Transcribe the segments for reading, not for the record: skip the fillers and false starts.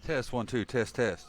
Test 1 2 test test.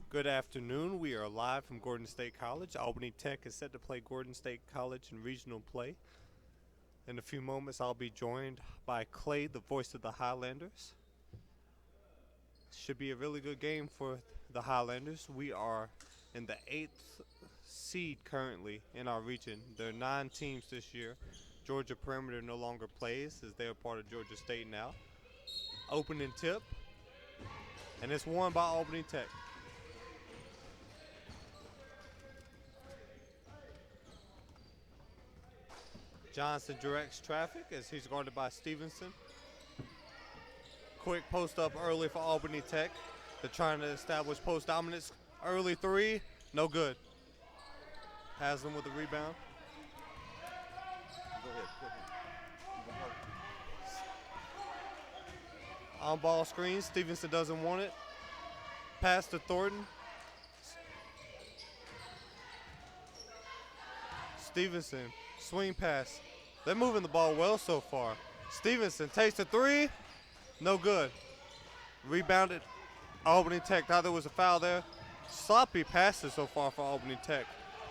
Good afternoon. We are live from Gordon State College. Albany Tech is set to play Gordon State College in regional play. In a few moments, I'll be joined by Clay, the voice of the Highlanders. Should be a really good game for the Highlanders. We are in the 8th seed currently in our region. There are 9 teams this year. Georgia Perimeter no longer plays as they are part of Georgia State now. Opening tip, and it's won by Albany Tech. Johnson directs traffic as he's guarded by Stevenson. Quick post up early for Albany Tech. They're trying to establish post dominance. Early three, no good. Haslam with the rebound. Go ahead. On ball screen, Stevenson doesn't want it. Pass to Thornton. Stevenson, swing pass. They're moving the ball well so far. Stevenson takes the three. No good. Rebounded. Albany Tech. Thought there was a foul there. Sloppy passes so far for Albany Tech.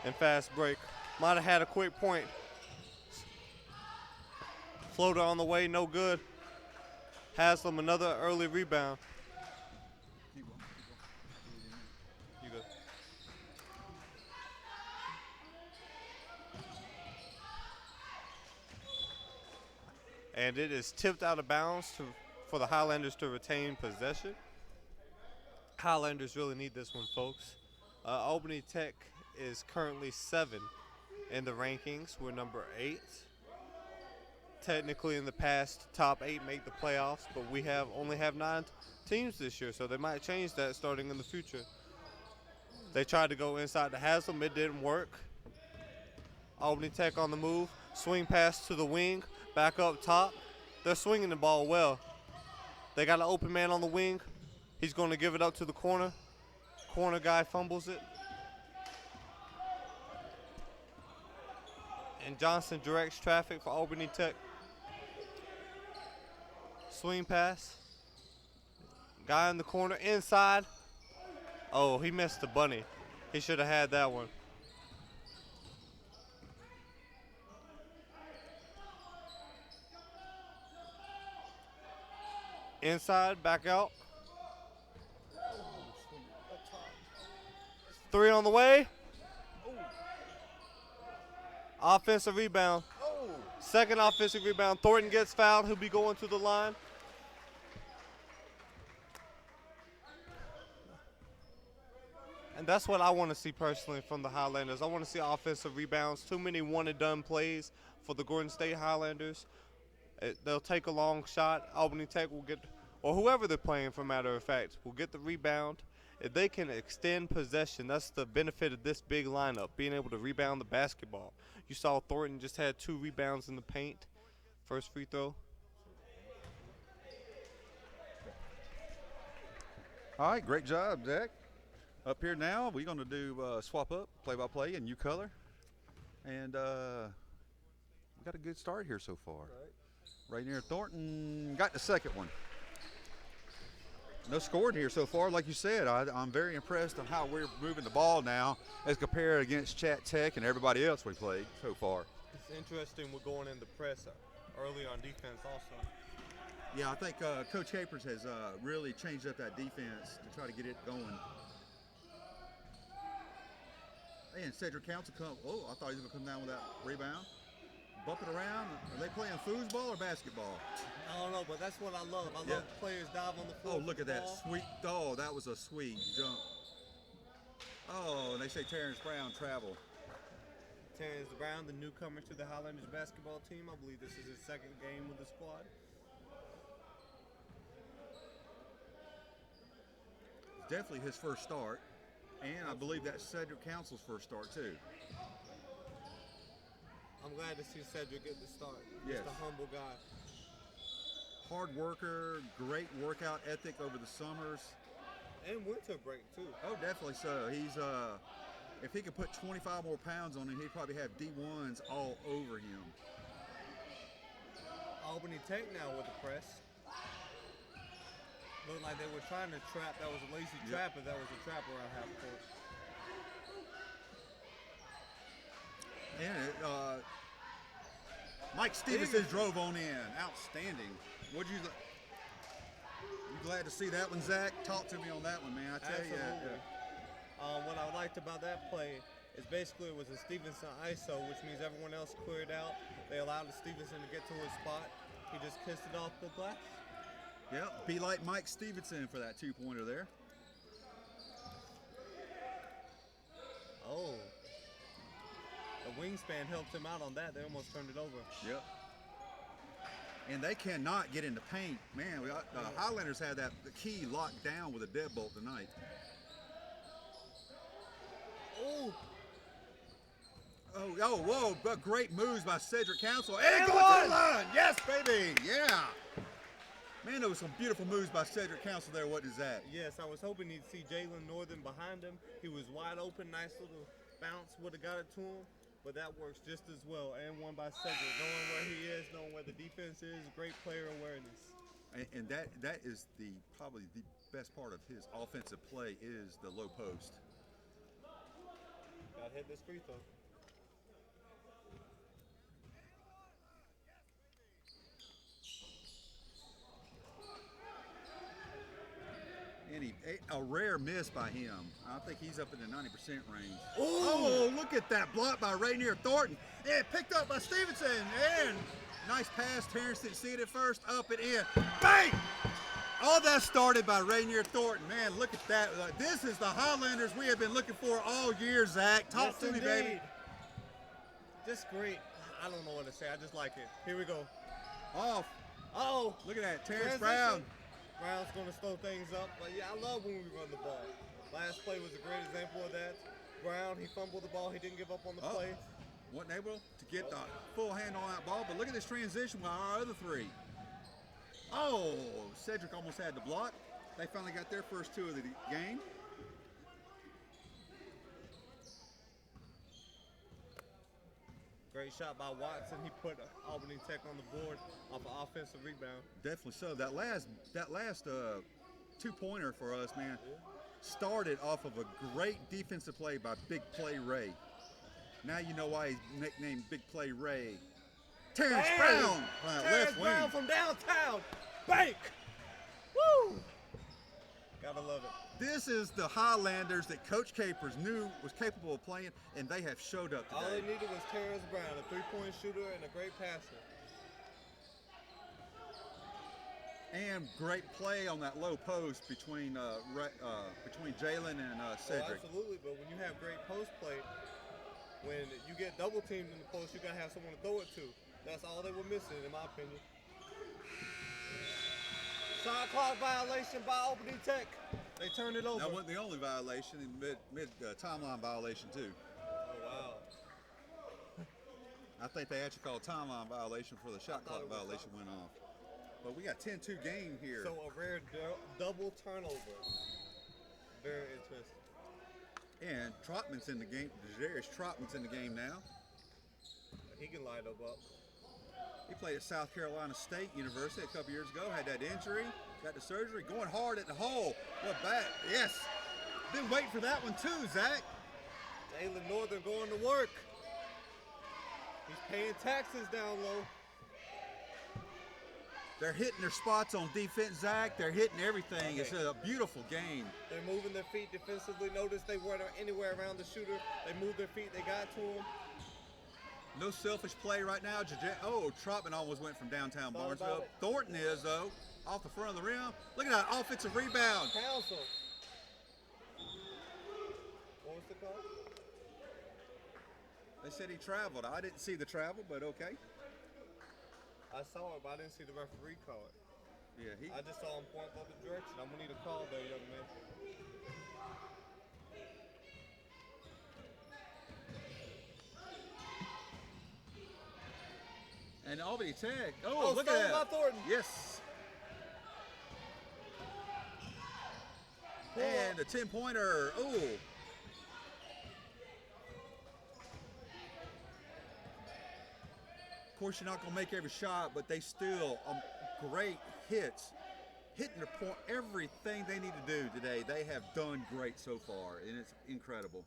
And fast break. Might have had a quick point. Floater on the way. No good. Haslam another early rebound. You good. And it is tipped out of bounds for the Highlanders to retain possession. Highlanders really need this one, folks. Albany Tech is currently 7 in the rankings. We're number 8. Technically, in the past, top 8 make the playoffs, but we only have 9 teams this year, so they might change that starting in the future. They tried to go inside to Haslam. It didn't work. Albany Tech on the move. Swing pass to the wing. Back up top. They're swinging the ball well. They got an open man on the wing. He's going to give it up to the corner. Corner guy fumbles it. And Johnson directs traffic for Albany Tech. Swing pass. Guy in the corner inside. Oh, he missed the bunny. He should have had that one. Inside, back out. 3 on the way. Offensive rebound. Second offensive rebound. Thornton gets fouled. He'll be going to the line. And that's what I want to see personally from the Highlanders. I want to see offensive rebounds. Too many one-and-done plays for the Gordon State Highlanders. They'll take a long shot. Albany Tech will get, or whoever they're playing, for matter of fact, will get the rebound. If they can extend possession, that's the benefit of this big lineup, being able to rebound the basketball. You saw Thornton just had 2 rebounds in the paint. First free throw. All right, great job, Zach. Up here now, we're going to do swap up, play-by-play in new color. And we got a good start here so far. Right near Thornton got the second one. No scoring here so far. Like you said, I'm very impressed on how we're moving the ball now as compared against Chat Tech and everybody else we played so far. It's interesting we're going in the press early on defense also. Yeah, I think Coach Capers has really changed up that defense to try to get it going. Hey, and Cedric Council I thought he was going to come down with that rebound. Bumping around. Are they playing foosball or basketball? I don't know, but that's what I love. I love players dive on the floor. Oh, look at that sweet. Oh, that was a sweet jump. Oh, and they say Terrence Brown travel. Terrence Brown, the newcomer to the Highlanders basketball team. I believe this is his second game with the squad. Definitely his first start. And I believe that's Cedric Council's first start, too. I'm glad to see Cedric get the start. Yes. Just a humble guy. Hard worker, great workout ethic over the summers. And winter break, too. Oh, definitely so. He's, if he could put 25 more pounds on him, he'd probably have D1s all over him. Albany Tech now with the press. Looked like they were trying to trap. That was a lazy trap, if that was a trap around half court. And Mike Stevenson drove on in. Outstanding. What'd you glad to see that one, Zach? Talk to me on that one, man. I tell you. What I liked about that play is basically it was a Stevenson ISO, which means everyone else cleared out. They allowed Stevenson to get to his spot. He just kissed it off the glass. Yep, be like Mike Stevenson for that two-pointer there. Oh. The wingspan helped him out on that. They almost turned it over. Yep. And they cannot get into paint. Man, Highlanders had the key locked down with a deadbolt tonight. Oh. Oh, whoa, but great moves by Cedric Council. And going to the line. Yes, baby. Yeah. Man, there was some beautiful moves by Cedric Council there. What is that? Yes, I was hoping he'd see Jalen Northern behind him. He was wide open. Nice little bounce. Would have got it to him. But that works just as well. And one by Cedric. Knowing where he is, knowing where the defense is. Great player awareness. And that is probably the best part of his offensive play is the low post. Got to hit this free throw. And a rare miss by him. I think he's up in the 90% range. Oh, look at that block by Rainier Thornton. And picked up by Stevenson. And nice pass. Terrence didn't see it at first. Up and in. Bang! All that started by Rainier Thornton. Man, look at that. This is the Highlanders we have been looking for all year, Zach. Talk to me, baby. Just great. I don't know what to say. I just like it. Here we go. Off. Oh. Look at that. Terrence Brown. Brown's going to slow things up. But, yeah, I love when we run the ball. Last play was a great example of that. Brown, he fumbled the ball. He didn't give up on the play. Wasn't able to get the full hand on that ball. But look at this transition with our other three. Oh, Cedric almost had the block. They finally got their first two of the game. Great shot by Watson. He put Albany Tech on the board off an offensive rebound. Definitely so. That last two-pointer for us, man, started off of a great defensive play by Big Play Ray. Now you know why he's nicknamed Big Play Ray. Terrence Brown, Terrence left Brown wing. from downtown. Bank. Woo! Gotta love it. This is the Highlanders that Coach Capers knew was capable of playing, and they have showed up today. All they needed was Terrence Brown, a three-point shooter and a great passer. And great play on that low post between Jalen and Cedric. Oh, absolutely, but when you have great post play, when you get double teamed in the post, you gotta have someone to throw it to. That's all they were missing, in my opinion. Shot clock violation by Albany Tech. They turned it over. That wasn't the only violation, mid timeline violation too. Oh, wow. I think they actually called timeline violation for the shot clock violation went off. But we got 10-2 game here. So a rare double turnover. Very interesting. And Trotman's in the game. Darius Trotman's in the game now. He can light up. He played at South Carolina State University a couple years ago. Had that injury. Got the surgery. Going hard at the hole. What back? Yes. Been waiting for that one too, Zach. Jalen Northern going to work. He's paying taxes down low. They're hitting their spots on defense, Zach. They're hitting everything. Okay. It's a beautiful game. They're moving their feet defensively. Notice they weren't anywhere around the shooter. They moved their feet. They got to him. No selfish play right now. Oh, Trotman almost went from downtown Barnesville. Thornton is, though, off the front of the rim. Look at that offensive rebound. Council. What was the call? They said he traveled. I didn't see the travel, but okay. I saw it, but I didn't see the referee call it. Yeah, I just saw him point the other direction. I'm going to need a call there, young man. And Albany Tech. Oh, look at that. By Thornton. Yes. And a 10-pointer. Oh. Of course, you're not going to make every shot, but they still great hits hitting the point, everything they need to do today, they have done great so far, and it's incredible.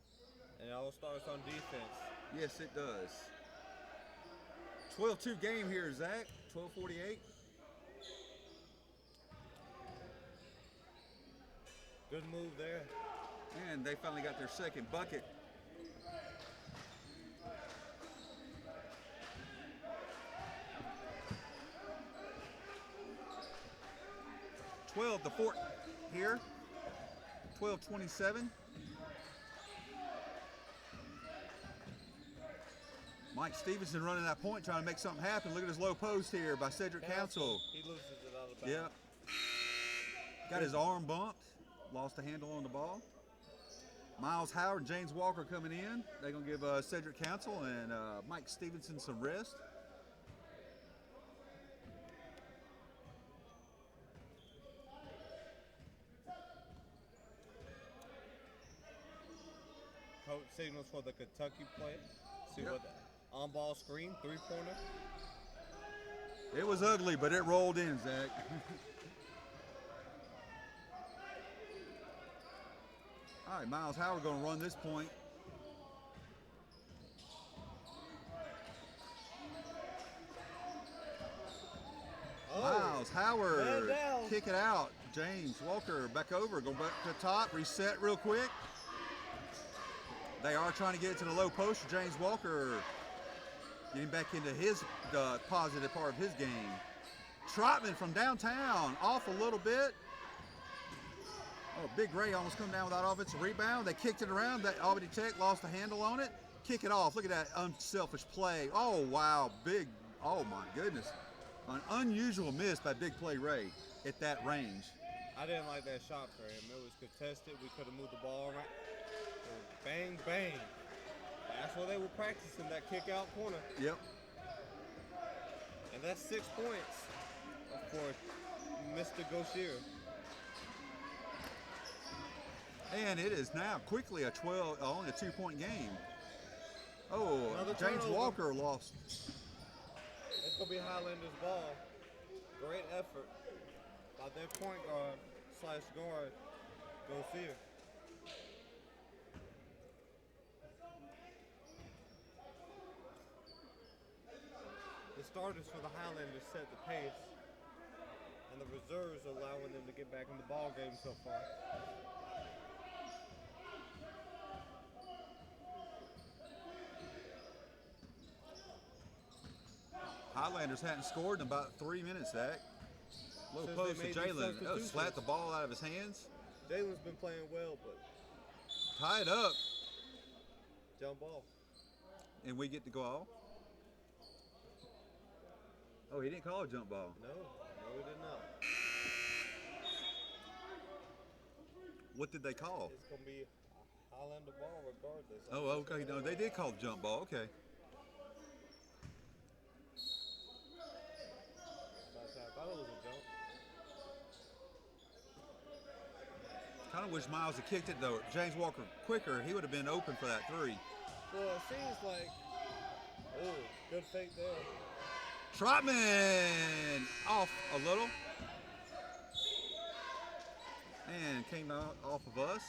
And it all starts on defense. Yes, it does. 12-2 game here, Zach. 12:48. Good move there. And they finally got their second bucket. The fort here. 12:27. Mike Stevenson running that point, trying to make something happen. Look at his low post here by Cedric Council. He loses it out of bounds. Yep. Got his arm bumped. Lost the handle on the ball. Miles Howard and James Walker coming in. They're going to give Cedric Council and Mike Stevenson some rest. Coach signals for the Kentucky play. See Yep. what on-ball screen, three-pointer. It was ugly, but it rolled in, Zach. All right, Miles Howard going to run this point. Miles Howard, man down. kick it out. James Walker back over, go back to the top, reset real quick. They are trying to get it to the low post. James Walker getting back into his positive part of his game. Trotman from downtown, off a little bit. Oh, Big Ray almost come down without offensive rebound. They kicked it around. That Albany Tech lost the handle on it. Kick it off. Look at that unselfish play. Oh, wow. Big, oh my goodness. An unusual miss by Big Play Ray at that range. I didn't like that shot for him. It was contested. We could have moved the ball around. Bang, bang. That's what they were practicing, that kick out corner. Yep. And that's 6 points for Mr. Gauchier. And it is now quickly only a 2-point game. Oh, Another James turnover. Walker lost. It's going to be Highlanders' ball. Great effort by their point guard / guard, Gauchier. The starters for the Highlanders set the pace, and the reserves are allowing them to get back in the ball game so far. Highlanders hadn't scored in about 3 minutes, Zach. Low Since post they to made these Jalen. Oh, substitutions. slapped the ball out of his hands. Jalen's been playing well, but Tie it up, jump ball. and we get to go off. Oh, he didn't call a jump ball. No, we did not. What did they call? It's going to be a Highlander ball regardless. Oh, okay. No, they did call the jump ball. Okay. I thought it was a jump. Kind of wish Miles had kicked it though. James Walker quicker, he would have been open for that three. Well, it seems like, oh, good fake there. Trotman off a little. And came out off of us.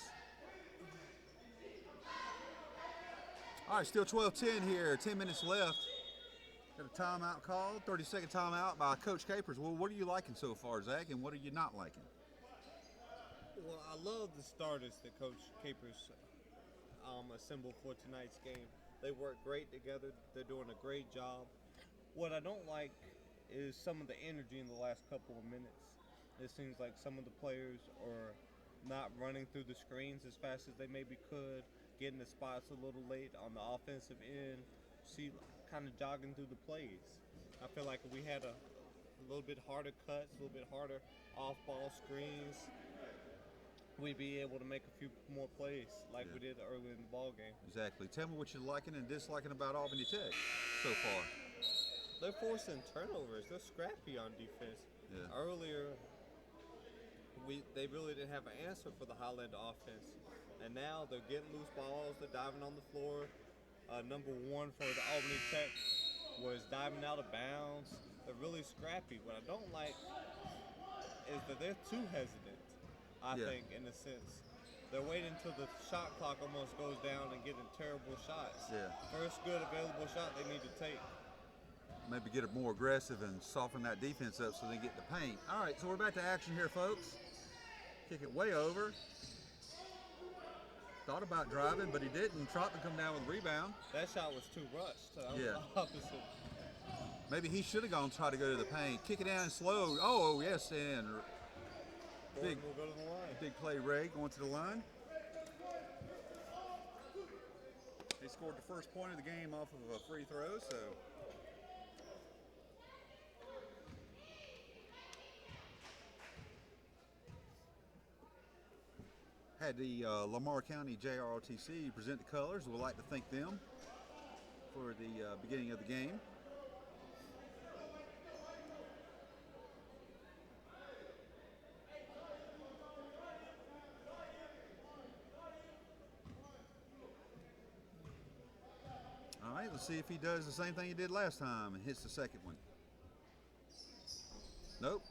All right, still 12-10 here, 10 minutes left. Got a timeout call, 30-second timeout by Coach Capers. Well, what are you liking so far, Zach, and what are you not liking? Well, I love the starters that Coach Capers assembled for tonight's game. They work great together. They're doing a great job. What I don't like is some of the energy in the last couple of minutes. It seems like some of the players are not running through the screens as fast as they maybe could, getting the spots a little late on the offensive end, kind of jogging through the plays. I feel like if we had a little bit harder cuts, a little bit harder off-ball screens, we'd be able to make a few more plays like we did earlier in the ball game. Exactly. Tell me what you're liking and disliking about Albany Tech so far. They're forcing turnovers. They're scrappy on defense. Yeah. Earlier, they really didn't have an answer for the Highlander offense. And now they're getting loose balls. They're diving on the floor. Number one for the Albany Tech was diving out of bounds. They're really scrappy. What I don't like is that they're too hesitant. I Yeah. think, in a sense, they're waiting until the shot clock almost goes down and getting terrible shots. Yeah. First good available shot they need to take. Maybe get it more aggressive and soften that defense up so they get the paint. All right, so we're back to action here, folks. Kick it way over. Thought about driving, but he didn't. Trotman come down with a rebound. That shot was too rushed. That was Yeah. the opposite. Maybe he should have gone try to go to the paint. Kick it down slow. Oh, yes, and big, Gordon will go to the line. big play, Ray, going to the line. He scored the first point of the game off of a free throw, so. Had the Lamar County JROTC present the colors. We'd like to thank them for the beginning of the game. All right, let's see if he does the same thing he did last time and hits the second one. Nope.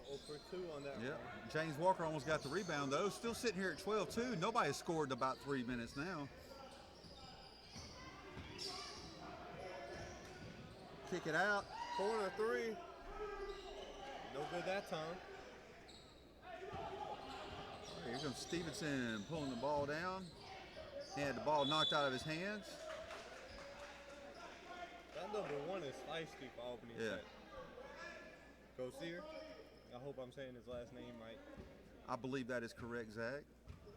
0 for 2 on that Yeah. one. James Walker almost got the rebound, though. Still sitting here at 12-2. Nobody has scored in about 3 minutes now. Kick it out. Corner 3. No good that time. Here comes Stevenson pulling the ball down. He had the ball knocked out of his hands. That number 1 is feisty for Albany. Yeah. Gosier. I hope I'm saying his last name right. I believe that is correct, Zach.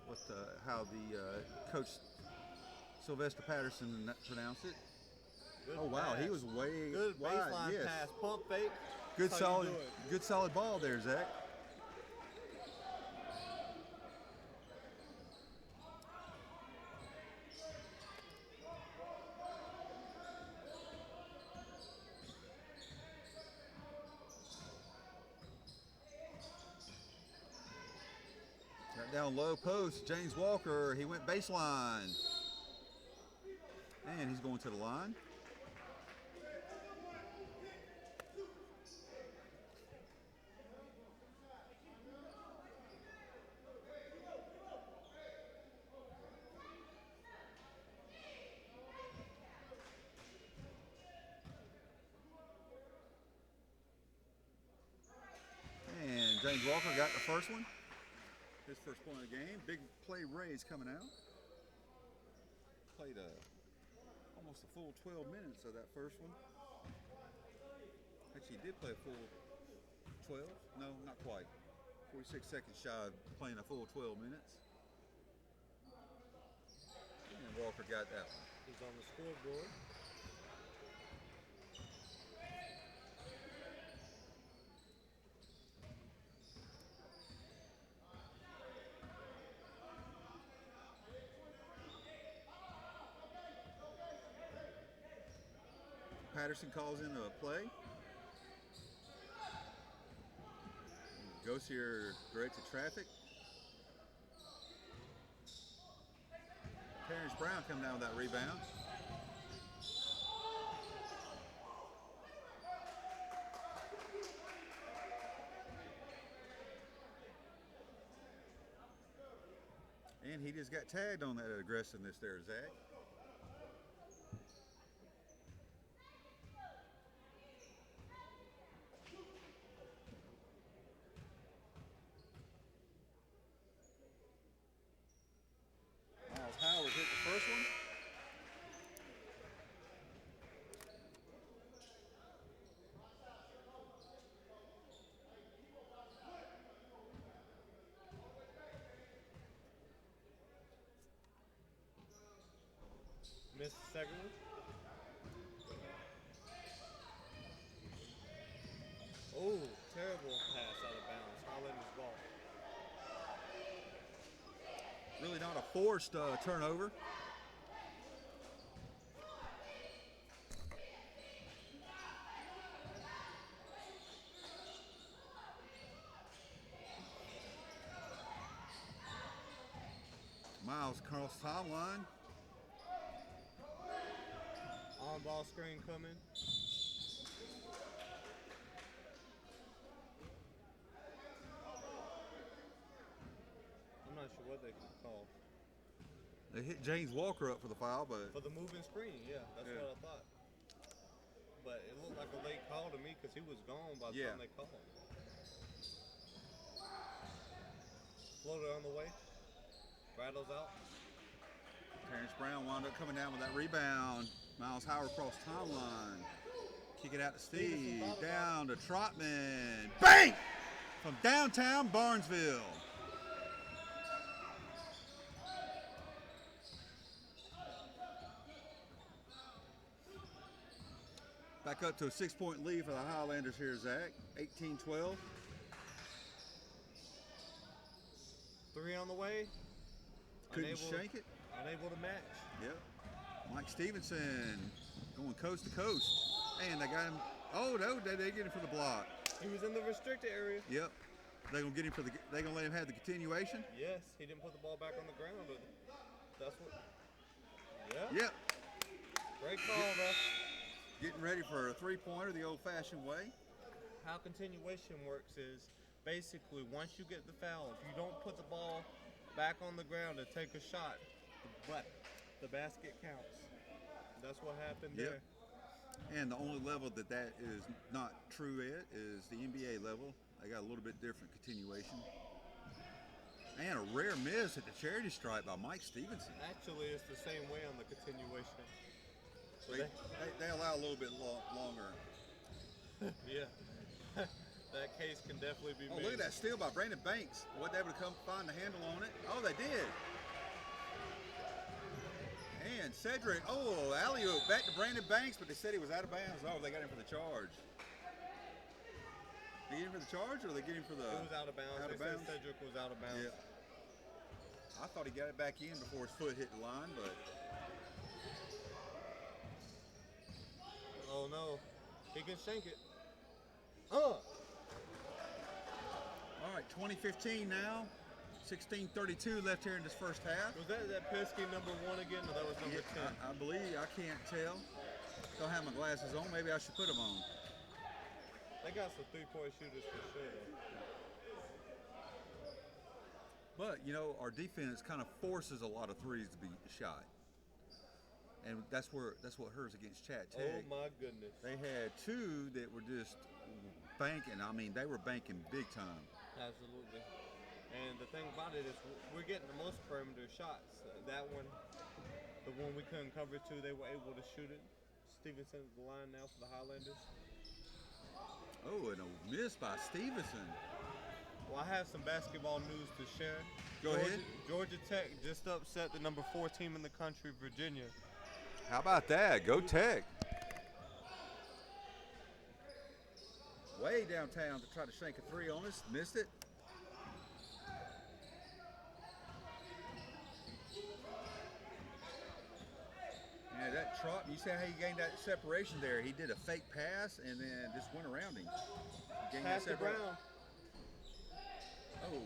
What how the coach Sylvester Patterson pronounced it. Good Oh wow, he pass. was way Good wide. baseline Yes. pass, pump fake. Good That's how you solid, do it. good solid ball there, Zach. Got down low post, James Walker, he went baseline. And he's going to the line. And James Walker got the first one. His first point of the game. Big play Rays coming out. Played almost a full 12 minutes of that first one. Actually, he did play a full 12. No, not quite. 46 seconds shy of playing a full 12 minutes. And Walker got that one. He's on the scoreboard. Patterson calls in a play. Goes here, directed traffic. Terrence Brown come down with that rebound. And he just got tagged on that aggressiveness there, Zach. Miles Howard hit the first one. Missed the second one. Oh, terrible pass out of bounds. Highlander's ball. Really not a forced turnover. Miles cross timeline. On ball screen coming. what they call. They hit James Walker up for the foul, but For the moving screen, yeah, that's Yeah. what I thought. But it looked like a late call to me because he was gone by the Yeah. time they called. Floater on the way. Rattles out. Terrence Brown wound up coming down with that rebound. Miles Howard across timeline. Kick it out to Steve. Down to Trotman. Bang! From downtown Barnesville. Back up to a 6-point lead for the Highlanders here, Zach. 18-12. 3 on the way. Couldn't shank it. Unable to match. Yep. Mike Stevenson going coast to coast. And they got him. Oh, no, they get him for the block. He was in the restricted area. Yep. They're gonna get him for the. They gonna let him have the continuation. Yes, he didn't put the ball back on the ground, but that's what. Yeah. Yep. Great call, ref. Getting ready for a three-pointer the old-fashioned way. How continuation works is basically once you get the foul, if you don't put the ball back on the ground to take a shot, but the basket counts. That's what happened Yep. there. And the only level that is not true at is the NBA level. They got a little bit different continuation. And a rare miss at the charity stripe by Mike Stevenson. Actually, it's the same way on the continuation. So They allow a little bit longer. yeah. That case can definitely be Oh, made. look at that steal by Brandon Banks. Wasn't able to come find the handle on it. Oh, they did. And Cedric, alley-oop back to Brandon Banks, but they said he was out of bounds. Oh, they got him for the charge. They get him for the charge, or they get him for the? It was out of bounds. Out of They said bounds? Cedric was out of bounds. Yeah. I thought he got it back in before his foot hit the line, but Oh no, he can shank it. Huh. all right, 2015 now. 16:32 left here in this first half. Was that Pesky number 1 again, or that was number 10? I believe, I can't tell. Don't have my glasses on. Maybe I should put them on. They got some 3-point shooters for sure. But, our defense kind of forces a lot of threes to be shot. And that's what hurts against Chat Oh Tech. my goodness. They had 2 that were just banking. I mean, they were banking big time. Absolutely. And the thing about it is we're getting the most perimeter shots. That one, the one we couldn't cover to, they were able to shoot it. Stevenson at the line now for the Highlanders. Oh, and a miss by Stevenson. Well, I have some basketball news to share. Go ahead. Georgia Tech just upset the number 4 team in the country, Virginia. How about that? Go Tech. Way downtown to try to shank a 3 on us. Missed it. Yeah, that Trot, you see how he gained that separation there. He did a fake pass and then just went around him. Gained Pass to that separation. Brown. Oh.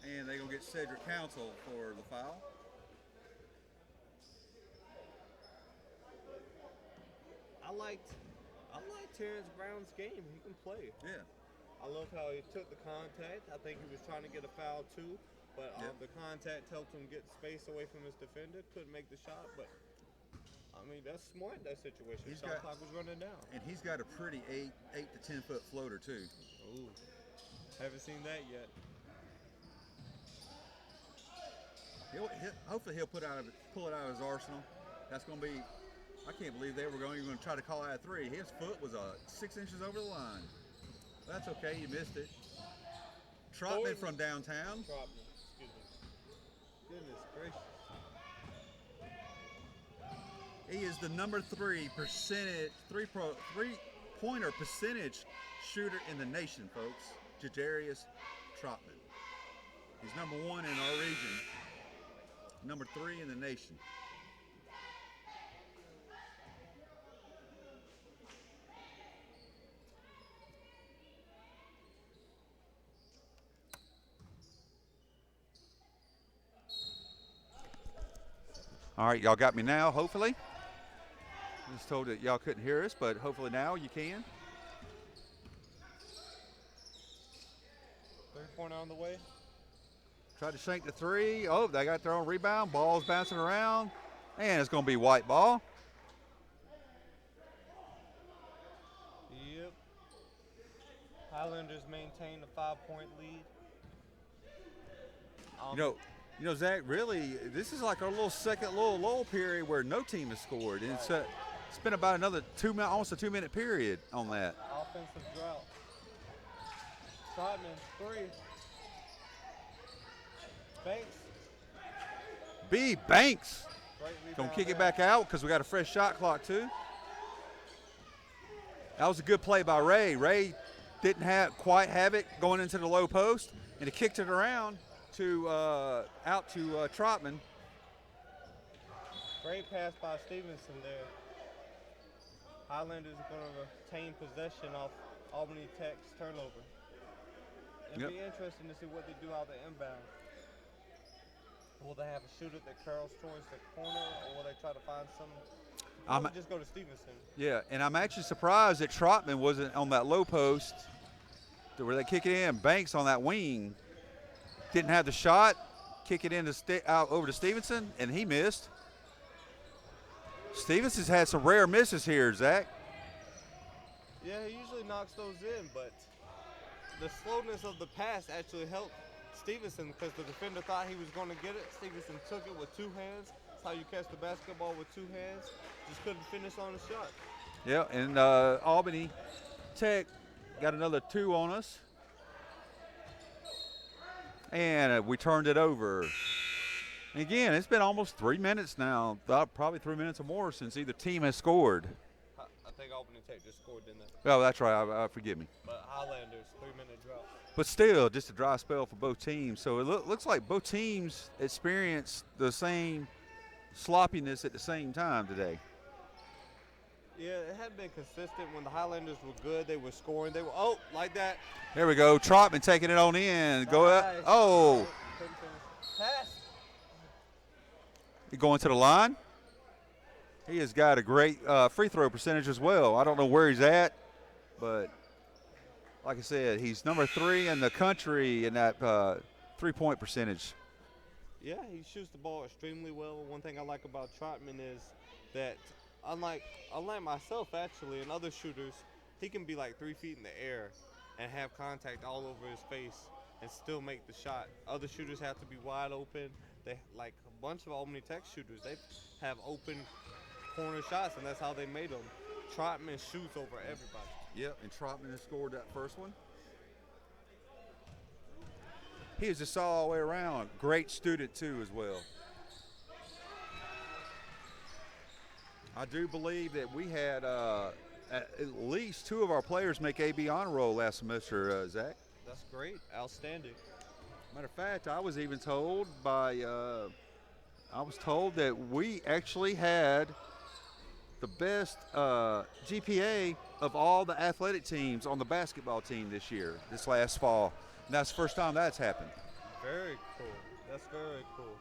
And they're going to get Cedric Council for the foul. I liked Terrence Brown's game. He can play. Yeah. I love how he took the contact. I think he was trying to get a foul too, but Yep. the contact helped him get space away from his defender. Couldn't make the shot, but I mean that's smart in that situation. Shot clock was running down. And he's got a pretty 8 to 10 foot floater too. Ooh, haven't seen that yet. Hopefully he'll pull it out of his arsenal. That's going to be. I can't believe they were going to try to call out a 3. His foot was 6 inches over the line. That's okay. You missed it. Trotman from downtown. Trotman, excuse me. Goodness gracious. He is the number 3-pointer percentage shooter in the nation, folks. Jadarius Trotman. He's number 1 in our region. Number 3 in the nation. All right, y'all got me now, hopefully. I was told that y'all couldn't hear us, but hopefully now you can. 3-pointer on the way. Tried to shank the three. Oh, they got their own rebound. Ball's bouncing around. And it's going to be white ball. Yep. Highlanders maintain a 5-point lead. Zach, really, this is like our little second little lull period where no team has scored. And it's been about another almost a 2-minute period on that. Offensive drought. Trotman, 3. Banks. Great Gonna rebound kick it there. back out because we got a fresh shot clock too. That was a good play by Ray. Ray didn't quite have it going into the low post, and he kicked it around to out to Trotman. Great pass by Stevenson there. Highlanders are going to retain possession off Albany Tech's turnover. It'll be interesting to see what they do out the inbound. Will they have a shooter that curls towards the corner, or will they try to find some? Just go to Stevenson. Yeah, and I'm actually surprised that Trotman wasn't on that low post where they kick it in. Banks on that wing didn't have the shot. Kick it in out over to Stevenson, and he missed. Stevenson's had some rare misses here, Zach. Yeah, he usually knocks those in, but the slowness of the pass actually helped Stevenson because the defender thought he was going to get it. Stevenson took it with 2 hands. That's how you catch the basketball with 2 hands. Just couldn't finish on the shot. Yeah, and Albany Tech got another 2 on us. And we turned it over. And again, it's been almost 3 minutes now, probably 3 minutes or more since either team has scored. I think Albany Tech just scored, didn't they? Oh, that's right. Forgive me. But Highlanders, 3-minute drought. But still, just a dry spell for both teams. So it looks like both teams experienced the same sloppiness at the same time today. Yeah, it hadn't been consistent. When the Highlanders were good, they were scoring. They were, like that. There we go. Trotman taking it on in. Go up. Oh. Pass. He going to the line. He has got a great free throw percentage as well. I don't know where he's at, but like I said, he's number 3 in the country in that 3-point percentage. Yeah, he shoots the ball extremely well. One thing I like about Trotman is that unlike myself actually and other shooters, he can be like 3 feet in the air and have contact all over his face and still make the shot. Other shooters have to be wide open. They like a bunch of Albany Tech shooters. They have open corner shots, and that's how they made them. Trotman shoots over everybody. Yep, and Trotman has scored that first one. He is just all the way around. Great student, too, as well. I do believe that we had at least 2 of our players make AB honor roll last semester, Zach. That's great. Outstanding. Matter of fact, I was even told that we actually had the best GPA of all the athletic teams on the basketball team this last fall. And that's the first time that's happened. Very cool. That's very cool.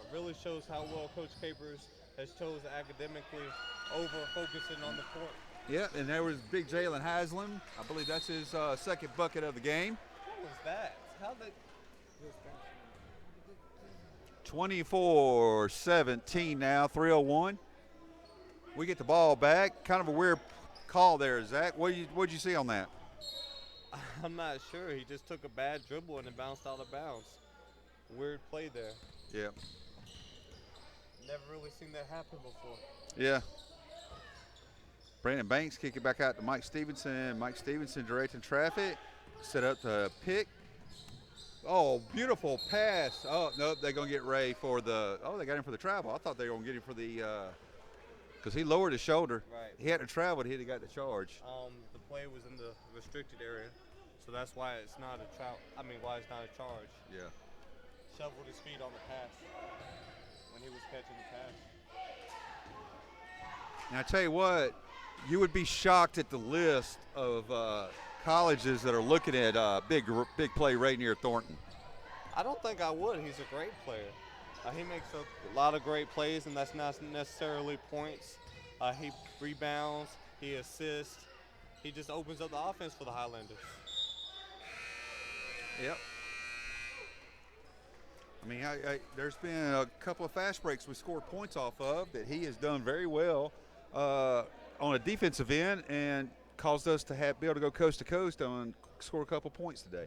It really shows how well Coach Capers has chosen academically over focusing on the court. Yeah, and there was big Jalen Haslam. I believe that's his second bucket of the game. What was that? How did 24-17 now, 3:01. We get the ball back. Kind of a weird call there, Zach. What'd you see on that? I'm not sure. He just took a bad dribble and it bounced out of bounds. Weird play there. Yeah. Never really seen that happen before. Yeah. Brandon Banks kick it back out to Mike Stevenson. Mike Stevenson directing traffic. Set up to pick. Oh, beautiful pass. Oh, no, they're going to get Ray for the – they got him for the travel. I thought they were going to get him for the because he lowered his shoulder. Right. He had to travel to hit. He got the charge. The play was in the restricted area, so that's why it's not a why it's not a charge. Yeah. Shoveled his feet on the pass when he was catching the pass. And I tell you what, you would be shocked at the list of colleges that are looking at big play right near Thornton. I don't think I would. He's a great player. He makes a lot of great plays, and that's not necessarily points. He rebounds, he assists. He just opens up the offense for the Highlanders. Yep. I mean, there's been a couple of fast breaks we scored points off of that he has done very well on a defensive end and caused us to be able to go coast to coast and score a couple points today.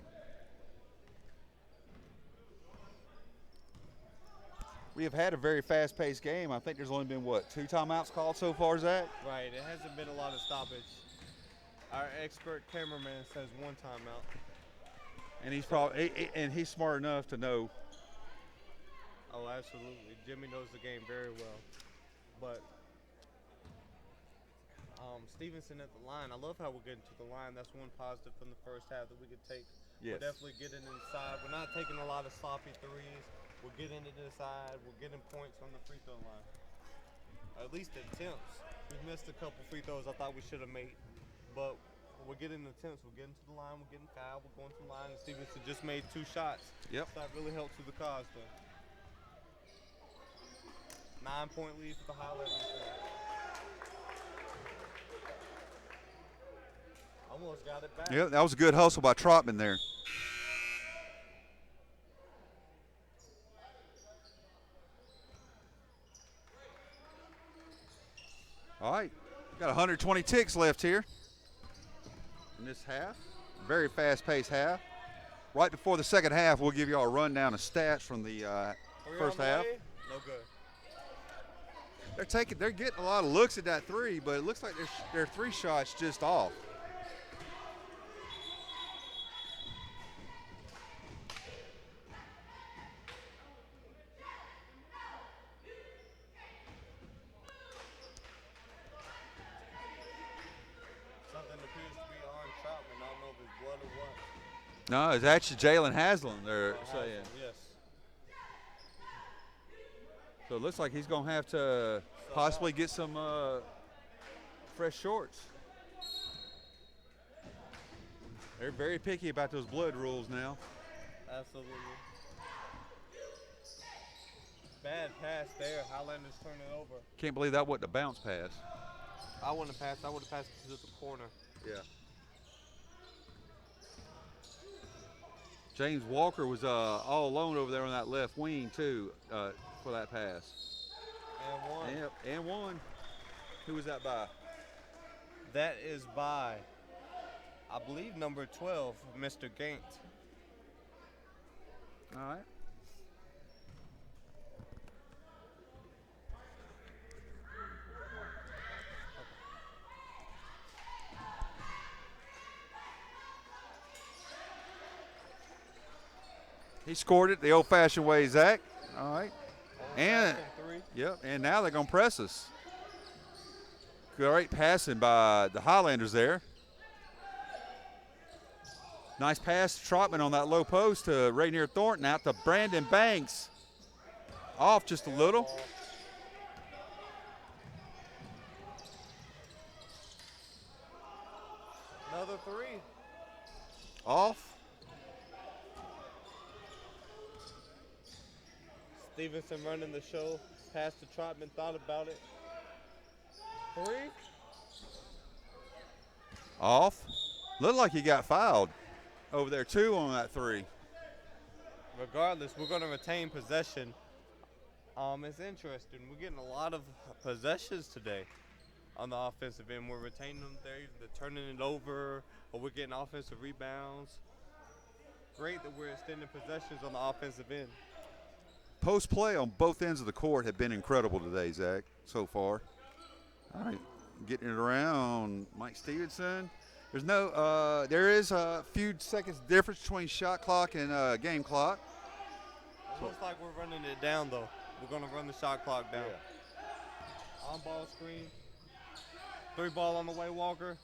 We have had a very fast-paced game. I think there's only been, 2 timeouts called so far, Zach? Right, it hasn't been a lot of stoppage. Our expert cameraman says 1 timeout. And he's smart enough to know. Oh, absolutely. Jimmy knows the game very well. But Stevenson at the line, I love how we're getting to the line. That's one positive from the first half that we could take. Yes. We're definitely getting inside. We're not taking a lot of sloppy threes. We're getting it inside. We're getting points from the free throw line. Or at least attempts. We missed a couple free throws I thought we should have made. But we're getting attempts. We're getting to the line. We're getting fouled. We're going to the line. And Stevenson just made 2 shots. Yep. So that really helped to the cause, though. 9-point lead for the Highlanders. Almost got it back. Yeah, that was a good hustle by Trotman there. All right, got 120 ticks left here in this half. Very fast-paced half. Right before the second half, we'll give you all a rundown of stats from the first half. No good. They're getting a lot of looks at that 3, but it looks like their 3 shots just off. No, it's actually Jalen Haslam, they're saying. Yes. So it looks like he's going to have to possibly get some fresh shorts. They're very picky about those blood rules now. Absolutely. Bad pass there. Highlanders turn it over. Can't believe that wasn't a bounce pass. I wouldn't have passed. I would have passed it to the corner. Yeah. James Walker was all alone over there on that left wing, too, for that pass. And one. Yep, and one. Who was that by? That is by, I believe, number 12, Mr. Gant. All right. He scored it the old-fashioned way, Zach. All right. And yep, and now they're going to press us. Great passing by the Highlanders there. Nice pass to Trotman on that low post to Rainier Thornton, out to Brandon Banks. Off just a little. Another 3. Off. Stevenson running the show. Pass to Trotman, thought about it. 3. Off. Looked like he got fouled over there, too, on that 3. Regardless, we're going to retain possession. It's interesting. We're getting a lot of possessions today on the offensive end. We're retaining them. They're either turning it over or we're getting offensive rebounds. Great that we're extending possessions on the offensive end. Post play on both ends of the court have been incredible today, Zach, so far. All right, getting it around Mike Stevenson. There is a few seconds difference between shot clock and game clock. It looks like we're running it down, though. We're going to run the shot clock down. Yeah. On ball screen. 3 ball on the way, Walker.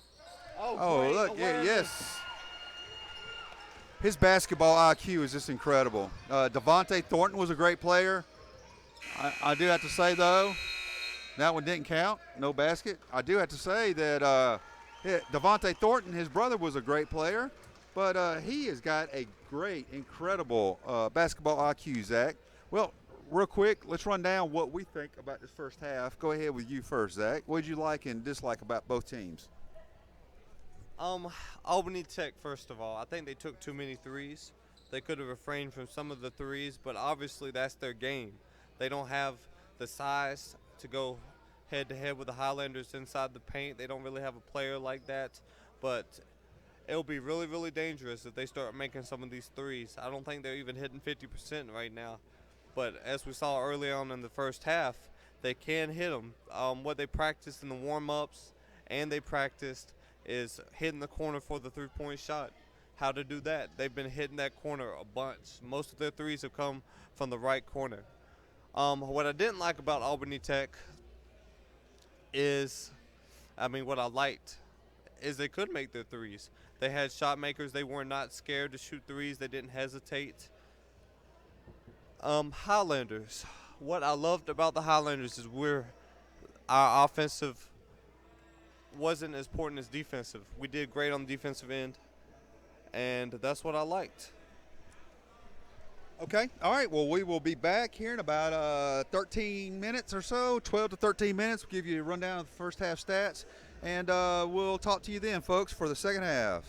Oh, look, yes. His basketball IQ is just incredible. Devontae Thornton was a great player. I do have to say, though, that one didn't count. No basket. I do have to say that Devontae Thornton, his brother, was a great player. But he has got a great, incredible basketball IQ, Zach. Well, real quick, let's run down what we think about this first half. Go ahead with you first, Zach. What did you like and dislike about both teams? Albany Tech, first of all, I think they took too many threes. They could have refrained from some of the threes, but obviously that's their game. They don't have the size to go head to head with the Highlanders inside the paint. They don't really have a player like that, but it'll be really, really dangerous if they start making some of these threes. I don't think they're even hitting 50% right now. But as we saw early on in the first half, they can hit them. What they practiced in the warm ups and they practiced is hitting the corner for the 3-point shot. How to do that? They've been hitting that corner a bunch. Most of their threes have come from the right corner. What I didn't like about Albany Tech is, what I liked is they could make their threes. They had shot makers. They were not scared to shoot threes. They didn't hesitate. Highlanders. What I loved about the Highlanders is our offensive wasn't as important as defensive. We did great on the defensive end, and that's what I liked. Okay. All right. Well, we will be back here in about 13 minutes or so, 12 to 13 minutes. We'll give you a rundown of the first half stats, and we'll talk to you then, folks, for the second half.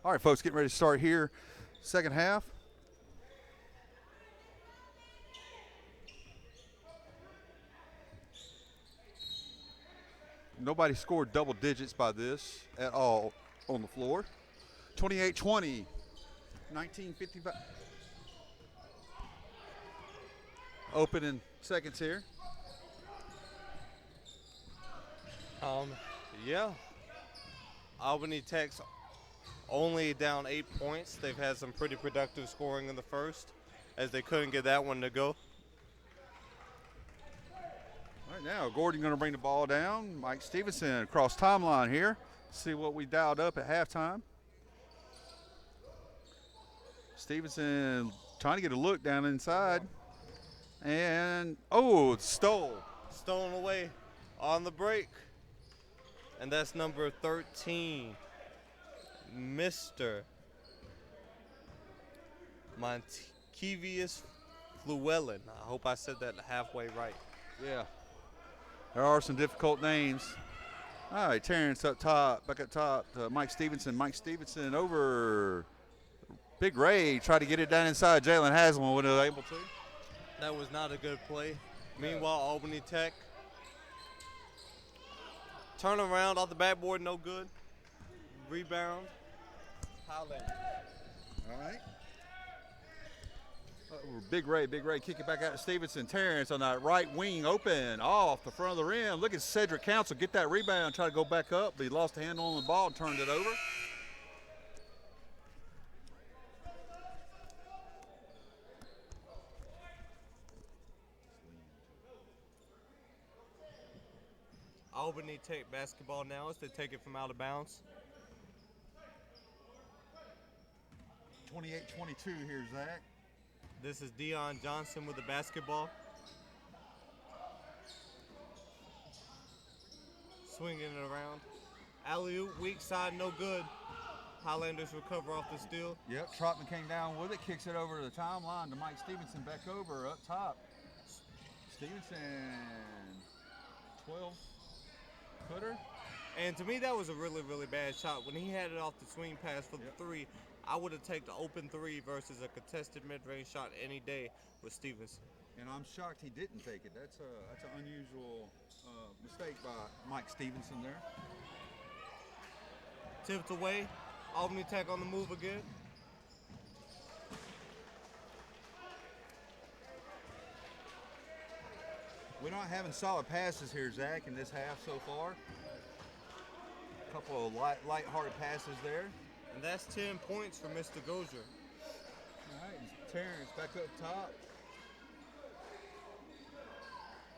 All right, folks, getting ready to start here. Second half. Nobody scored double digits by this at all on the floor. 28-20, 1955. Opening seconds here. Yeah. Albany Tech's only down 8 points. They've had some pretty productive scoring in the first, as they couldn't get that one to go. All right, now Gordon going to bring the ball down. Mike Stevenson across timeline here. See what we dialed up at halftime. Stevenson trying to get a look down inside. And, oh, stole. Stolen away on the break. And that's number 13, Mr. Montevious Llewellyn. I hope I said that halfway right. Yeah. There are some difficult names. All right, Terrence up top, back up top to Mike Stevenson. Mike Stevenson over Big Ray. Tried to get it down inside. Jalen Haslam wasn't able to. That was not a good play. Meanwhile, Albany Tech. Turn around off the backboard, no good. Rebound. Highland. All right. Big Ray kick it back out to Stevenson. Terrence on that right wing open off the front of the rim. Look at Cedric Council get that rebound, try to go back up, but he lost a handle on the ball and turned it over. Albany Tech basketball now as they take it from out of bounds. 28-22 here, Zach. This is Dion Johnson with the basketball. Swinging it around. Alley-oop, weak side, no good. Highlanders recover off the steal. Yep, Trotman came down with it, kicks it over to the timeline to Mike Stevenson back over up top. Stevenson, 12-footer. And to me, that was a really, really bad shot. When he had it off the swing pass for the three, I would have taken the open three versus a contested mid-range shot any day with Stevenson. And I'm shocked he didn't take it. That's an unusual mistake by Mike Stevenson there. Tipped away. Albany Tech on the move again. We're not having solid passes here, Zach, in this half so far. A couple of light-hearted passes there. And that's 10 points for Mr. Gozier. All right, Terrence back up top.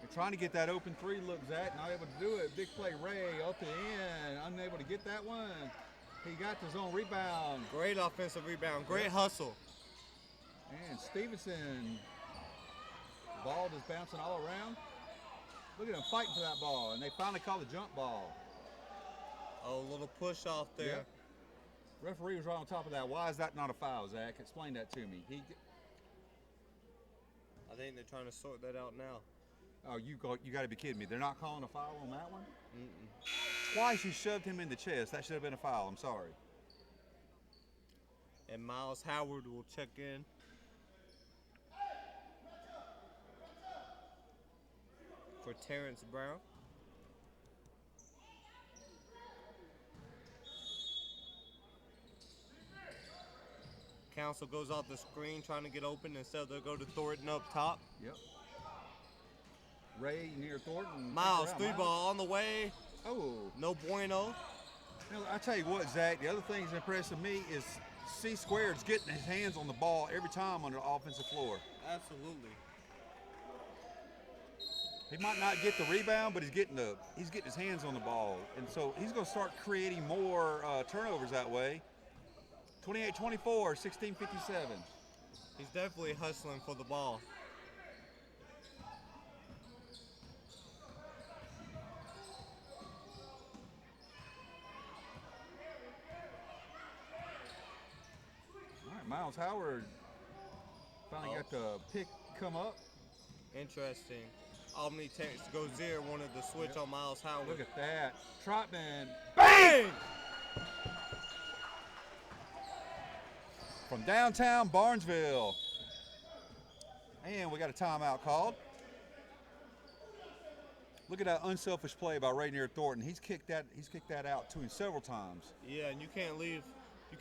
You're trying to get that open three look, Zach. Not able to do it. Big play, Ray up the end. Unable to get that one. He got his own rebound. Great offensive rebound. Great hustle. And Stevenson. Ball just bouncing all around. Look at him fighting for that ball. And they finally call the jump ball. Oh, a little push off there. Yep. Referee was right on top of that. Why is that not a foul, Zach? Explain that to me. I think they're trying to sort that out now. Oh, you got to be kidding me. They're not calling a foul on that one? Mm-mm. Twice you shoved him in the chest. That should have been a foul. I'm sorry. And Miles Howard will check in. For Terrence Brown. Council goes off the screen trying to get open. Instead they'll go to Thornton up top. Yep. Ray near Thornton. Miles, three ball on the way. Oh. No bueno. Now, I tell you what, Zach, the other thing that's impressing me is C Squared's getting his hands on the ball every time on the offensive floor. Absolutely. He might not get the rebound, but he's getting his hands on the ball. And so he's going to start creating more turnovers that way. 28-24, 16:57. He's definitely hustling for the ball. All right, Miles Howard finally got the pick come up. Interesting. Albany Tech Gozier wanted to switch on Miles Howard. Look at that. Trotman. Bang! from downtown Barnesville. And we got a timeout called. Look at that unselfish play by Rainier Thornton. He's kicked that out to him several times. Yeah, and you can't leave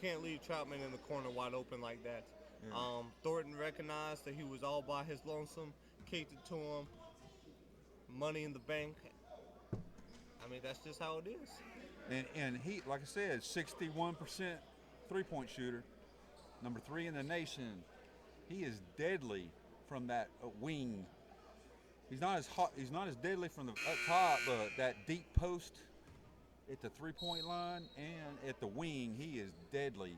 Troutman in the corner wide open like that. Yeah. Thornton recognized that he was all by his lonesome, kicked it to him. Money in the bank. I mean, that's just how it is. And he, like I said, 61% three-point shooter, number 3 in the nation. He is deadly from that wing. He's not as deadly from the up top, but that deep post at the three-point line and at the wing, he is deadly.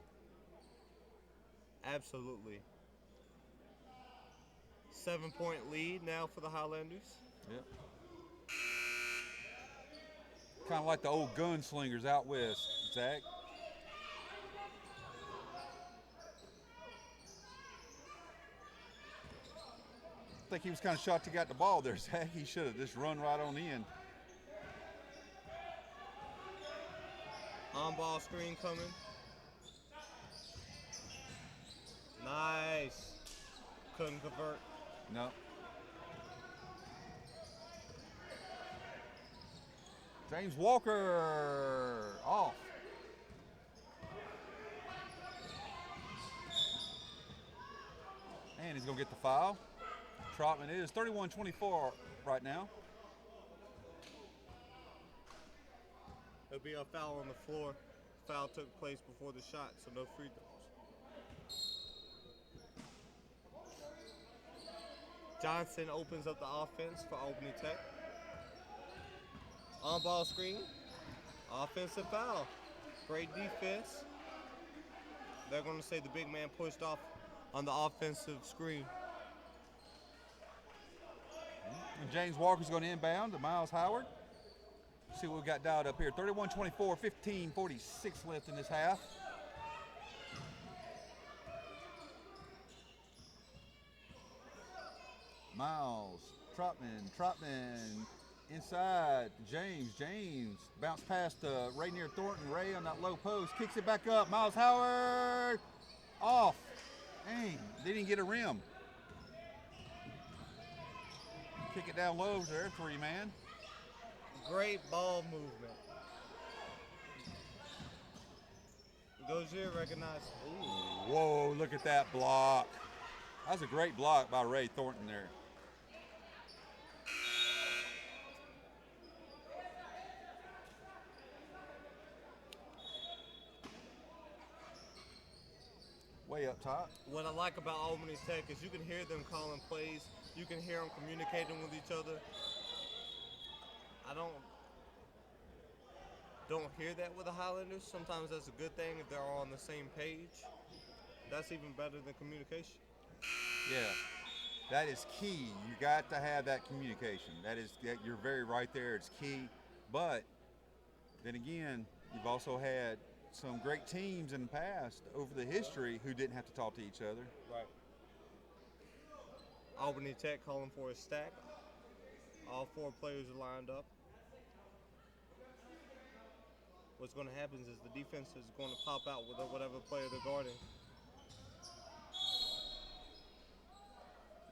Absolutely. 7-point lead now for the Highlanders. Yep. Kind of like the old gunslingers out west, Zach. I think he was kind of shocked he got the ball there, Zach. He should have just run right on in. On-ball screen coming. Nice. Couldn't convert. No. James Walker off. And he's going to get the foul. Trotman is 31-24 right now. There'll be a foul on the floor. Foul took place before the shot, so no free throws. Johnson opens up the offense for Albany Tech. On-ball screen. Offensive foul. Great defense. They're going to say the big man pushed off on the offensive screen. And James Walker's going to inbound to Miles Howard. See what we got dialed up here. 31-24, 15:46 left in this half. Miles, Trotman, inside, James, bounce past Rainier Thornton, Ray on that low post, kicks it back up, Miles Howard, off, dang, they didn't get a rim. Kick it down low there, 3-man. Great ball movement. Gozier recognized. Ooh. Whoa, look at that block. That was a great block by Ray Thornton there. Way up top. What I like about Albany Tech is you can hear them calling plays. You can hear them communicating with each other. I don't hear that with the Highlanders. Sometimes that's a good thing if they're all on the same page. That's even better than communication. Yeah, that is key. You got to have that communication. You're very right there. It's key. But then again, you've also had some great teams in the past over the history who didn't have to talk to each other. Right. Albany Tech calling for a stack. All 4 players are lined up. What's going to happen is the defense is going to pop out with whatever player they're guarding.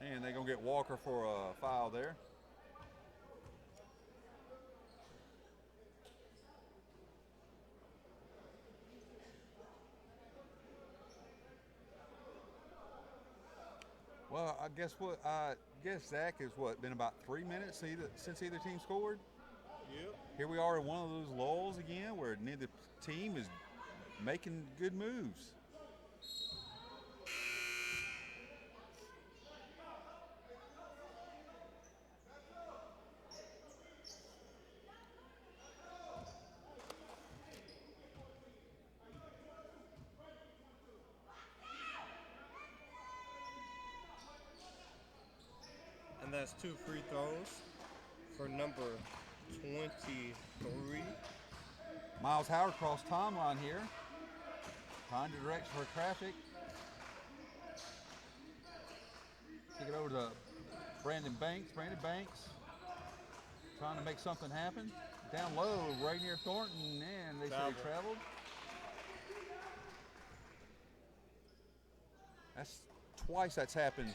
And they're going to get Walker for a foul there. Well, I guess Zach is been about 3 minutes since either team scored. Yep. Here we are in one of those lulls again where neither team is making good moves. And that's 2 free throws for number 23. Miles Howard cross timeline here. Trying to direct for traffic. Kick it over to Brandon Banks. Trying to make something happen. Down low, right near Thornton, and they say traveled. That's twice that's happened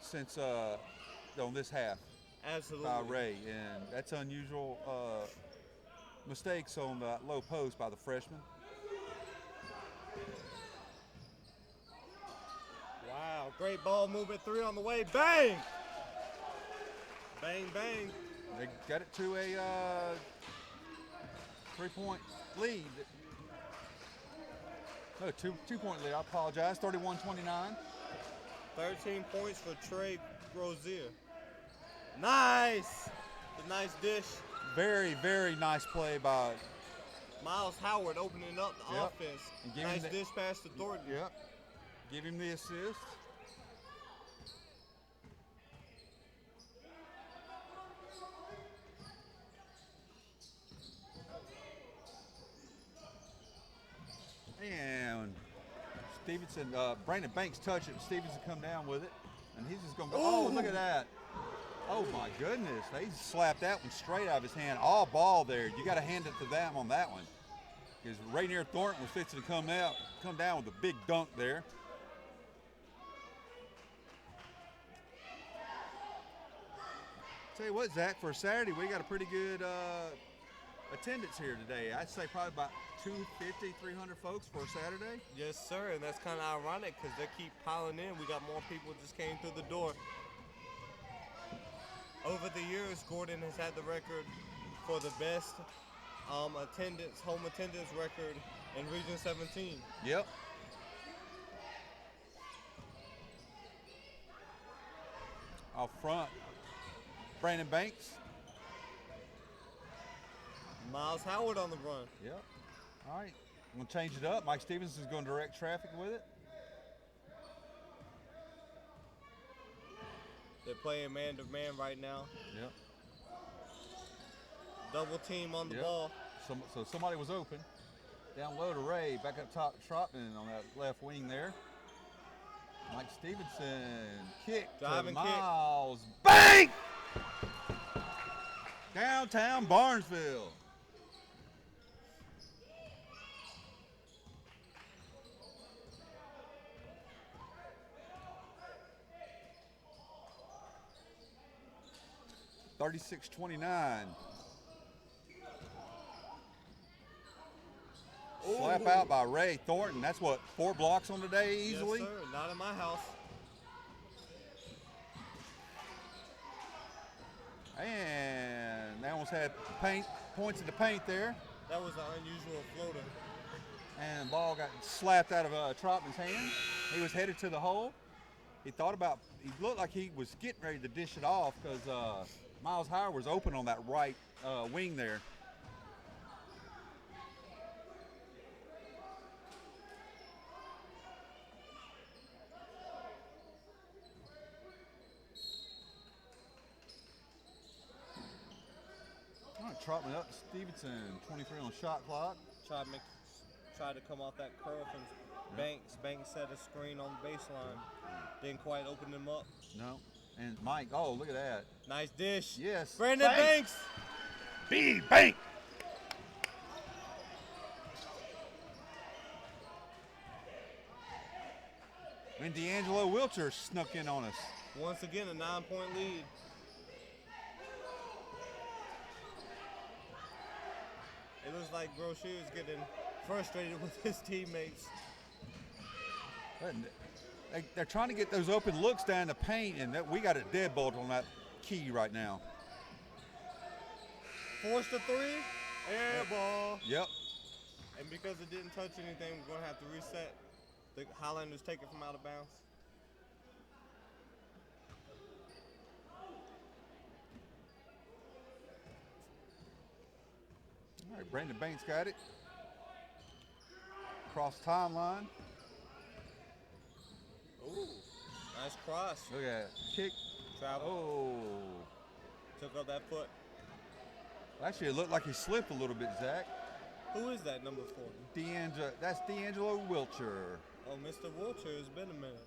since on this half Absolutely. by Ray, and that's unusual mistakes on the low post by the freshman. Wow, great ball movement, 3 on the way, bang! Bang, bang. They got it to a 3-point lead. No, two-point lead. I apologize. 31-29. 13 points for Trey Rozier. Nice! The nice dish. Very, very nice play by Miles Howard opening up the Yep. offense. And giving Nice the- dish pass to Thornton. Yep. Give him the assist. And Stevenson, Brandon Banks touched it. Stevenson come down with it. And he's just going to go, oh, look at that. Oh, my goodness. They slapped that one straight out of his hand. All ball there. You got to hand it to them on that one. Because Rainier Thornton was fixing to come down with a big dunk there. Tell you what, Zach, for Saturday, we got a pretty good attendance here today. I'd say probably about 250, 300 folks for Saturday. Yes, sir, and that's kind of ironic because they keep piling in. We got more people just came through the door. Over the years, Gordon has had the record for the best home attendance record in Region 17. Yep. Out front, Brandon Banks. Miles Howard on the run. Yep. All right. I'm going to change it up. Mike Stevens is going to direct traffic with it. They're playing man-to-man right now. Yep. Double team on the Yep. ball. So somebody was open. Down low to Ray. Back up top to Trotman on that left wing there. Mike Stevenson. Kick Driving to kick. Miles. Bang! Downtown Barnesville. $36-29. Slap out by Ray Thornton. That's what, 4 blocks on the day easily? Yes, sir. Not in my house. And they almost had points in the paint there. That was an unusual floater. And the ball got slapped out of Trotman's hand. He was headed to the hole. He looked like he was getting ready to dish it off because Miles Howard was open on that right wing there. All right, Trotman up to Stevenson, 23 on the shot clock. Tried to come off that curl from Banks. Banks set a screen on the baseline. Didn't quite open them up. No. And Mike, oh, look at that. Nice dish. Yes. Brandon Banks. B. Bank. And D'Angelo Wilcher snuck in on us. Once again, a 9-point lead. It looks like Grozier is getting frustrated with his teammates. They're trying to get those open looks down the paint, and we got a deadbolt on that key right now. Forced a 3, air ball. Yep. And because it didn't touch anything, we're going to have to reset. The Highlanders take it from out of bounds. All right, Brandon Banks got it. Cross timeline. Ooh, nice cross. Look at that. Kick. Travel. Oh. Took up that foot. Actually, it looked like he slipped a little bit, Zach. Who is that number 4? That's D'Angelo Wilcher. Oh, Mr. Wilcher, it's been a minute.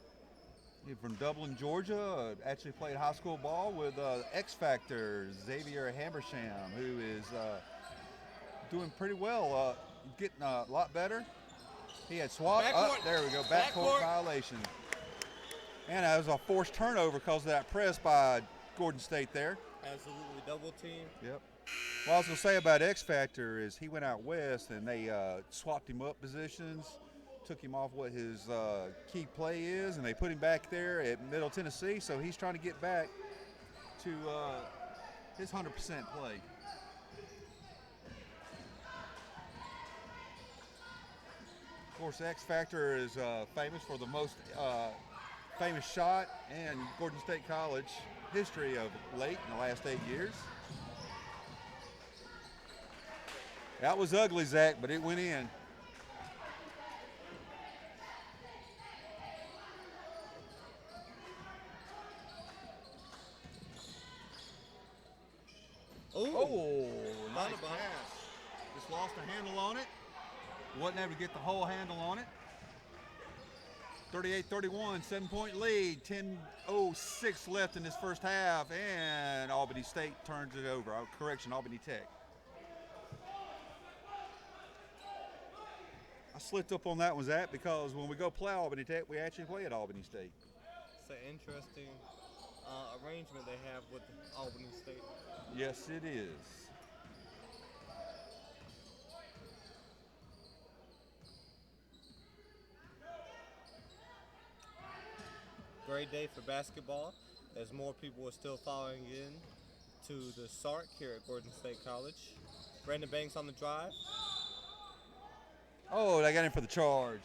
He's from Dublin, Georgia. Actually played high school ball with X Factor, Xavier Hammersham, who is doing pretty well, getting a lot better. He had swat. Backcourt. There we go. Backcourt. Backcourt violation. And that was a forced turnover because of that press by Gordon State there. Absolutely double team. Yep. What I was going to say about X Factor is he went out west and they swapped him up positions, took him off what his key play is, and they put him back there at Middle Tennessee. So he's trying to get back to his 100% play. Of course, X Factor is famous for the most famous shot in Gordon State College history of late in the last 8 years. That was ugly, Zach, but it went in. Oh, nice pass. Just lost a handle on it. Wasn't able to get the whole handle on it. 38-31, 7-point lead, 10:06 left in this first half, and Albany State turns it over. Correction, Albany Tech. I slipped up on that one, Zach, because when we go play Albany Tech, we actually play at Albany State. It's an interesting arrangement they have with Albany State. Yes, it is. Great day for basketball, as more people are still following in to the SARC here at Gordon State College. Brandon Banks on the drive. Oh, they got him for the charge.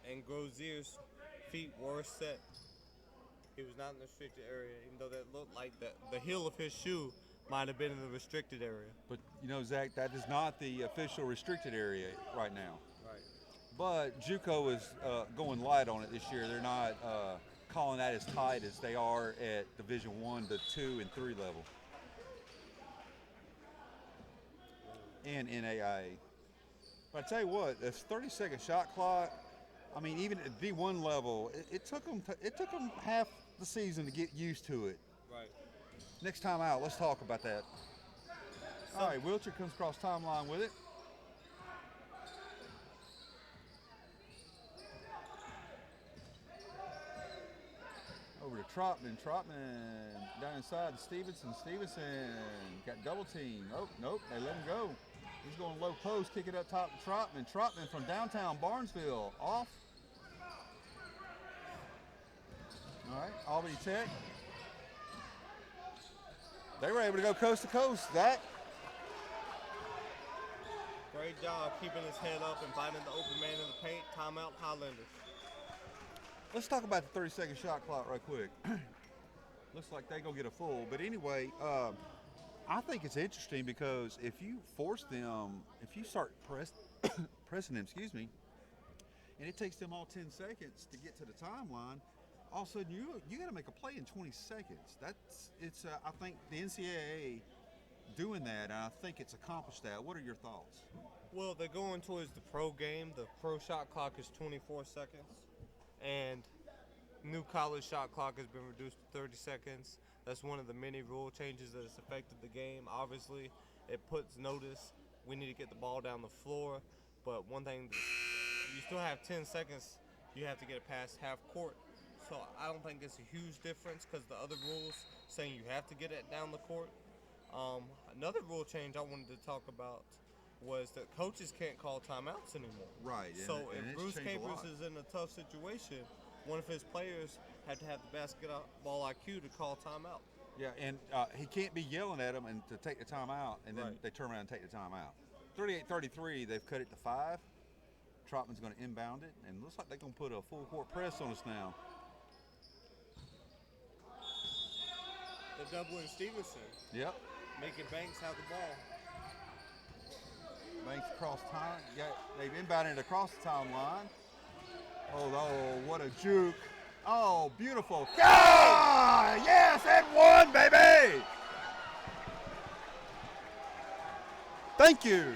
And Grozier's feet were set. He was not in the restricted area, even though that looked like the heel of his shoe might have been in the restricted area. But, you know, Zach, that is not the official restricted area right now. Right. But JUCO is going light on it this year. They're not calling that as tight as they are at Division I, the 2, and 3 level. And NAIA. But I tell you what, this 30-second shot clock, I mean, even at D1 level, it took them half the season to get used to it. Right. Next time out, let's talk about that. All right, Wiltshire comes across timeline with it. Over to Trotman. Trotman down inside to Stevenson. Stevenson got double team. Oh, nope, they let him go. He's going low post, kick it up top to Trotman. Trotman from downtown Barnesville. Off. All right, Albany Tech. They were able to go coast to coast. That. Great job keeping his head up and finding the open man in the paint. Timeout, Highlanders. Let's talk about the 30-second shot clock right quick. Looks like they go get a full. But anyway, I think it's interesting because if you force them, if you start pressing them, and it takes them all 10 seconds to get to the timeline, all of a sudden you got to make a play in 20 seconds. I think the NCAA doing that, and I think it's accomplished that. What are your thoughts? Well, they're going towards the pro game. The pro shot clock is 24 seconds, and new college shot clock has been reduced to 30 seconds. That's one of the many rule changes that has affected the game. Obviously, it puts notice we need to get the ball down the floor, but one thing, you still have 10 seconds. You have to get it past half court. So I don't think it's a huge difference because the other rules saying you have to get it down the court. Another rule change I wanted to talk about was that coaches can't call timeouts anymore. Right. So if Bruce Capers is in a tough situation, one of his players had to have the basketball IQ to call timeout. Yeah, and he can't be yelling at them and to take the timeout, and then they turn around and take the timeout. 38-33, they've cut it to 5. Trotman's going to inbound it, and looks like they're going to put a full court press on us now. They're doubling Stevenson. Yep. Making Banks have the ball. Banks across time. They've inbounded it across the timeline. Oh, what a juke. Oh, beautiful. Ah, yes, and one, baby. Thank you.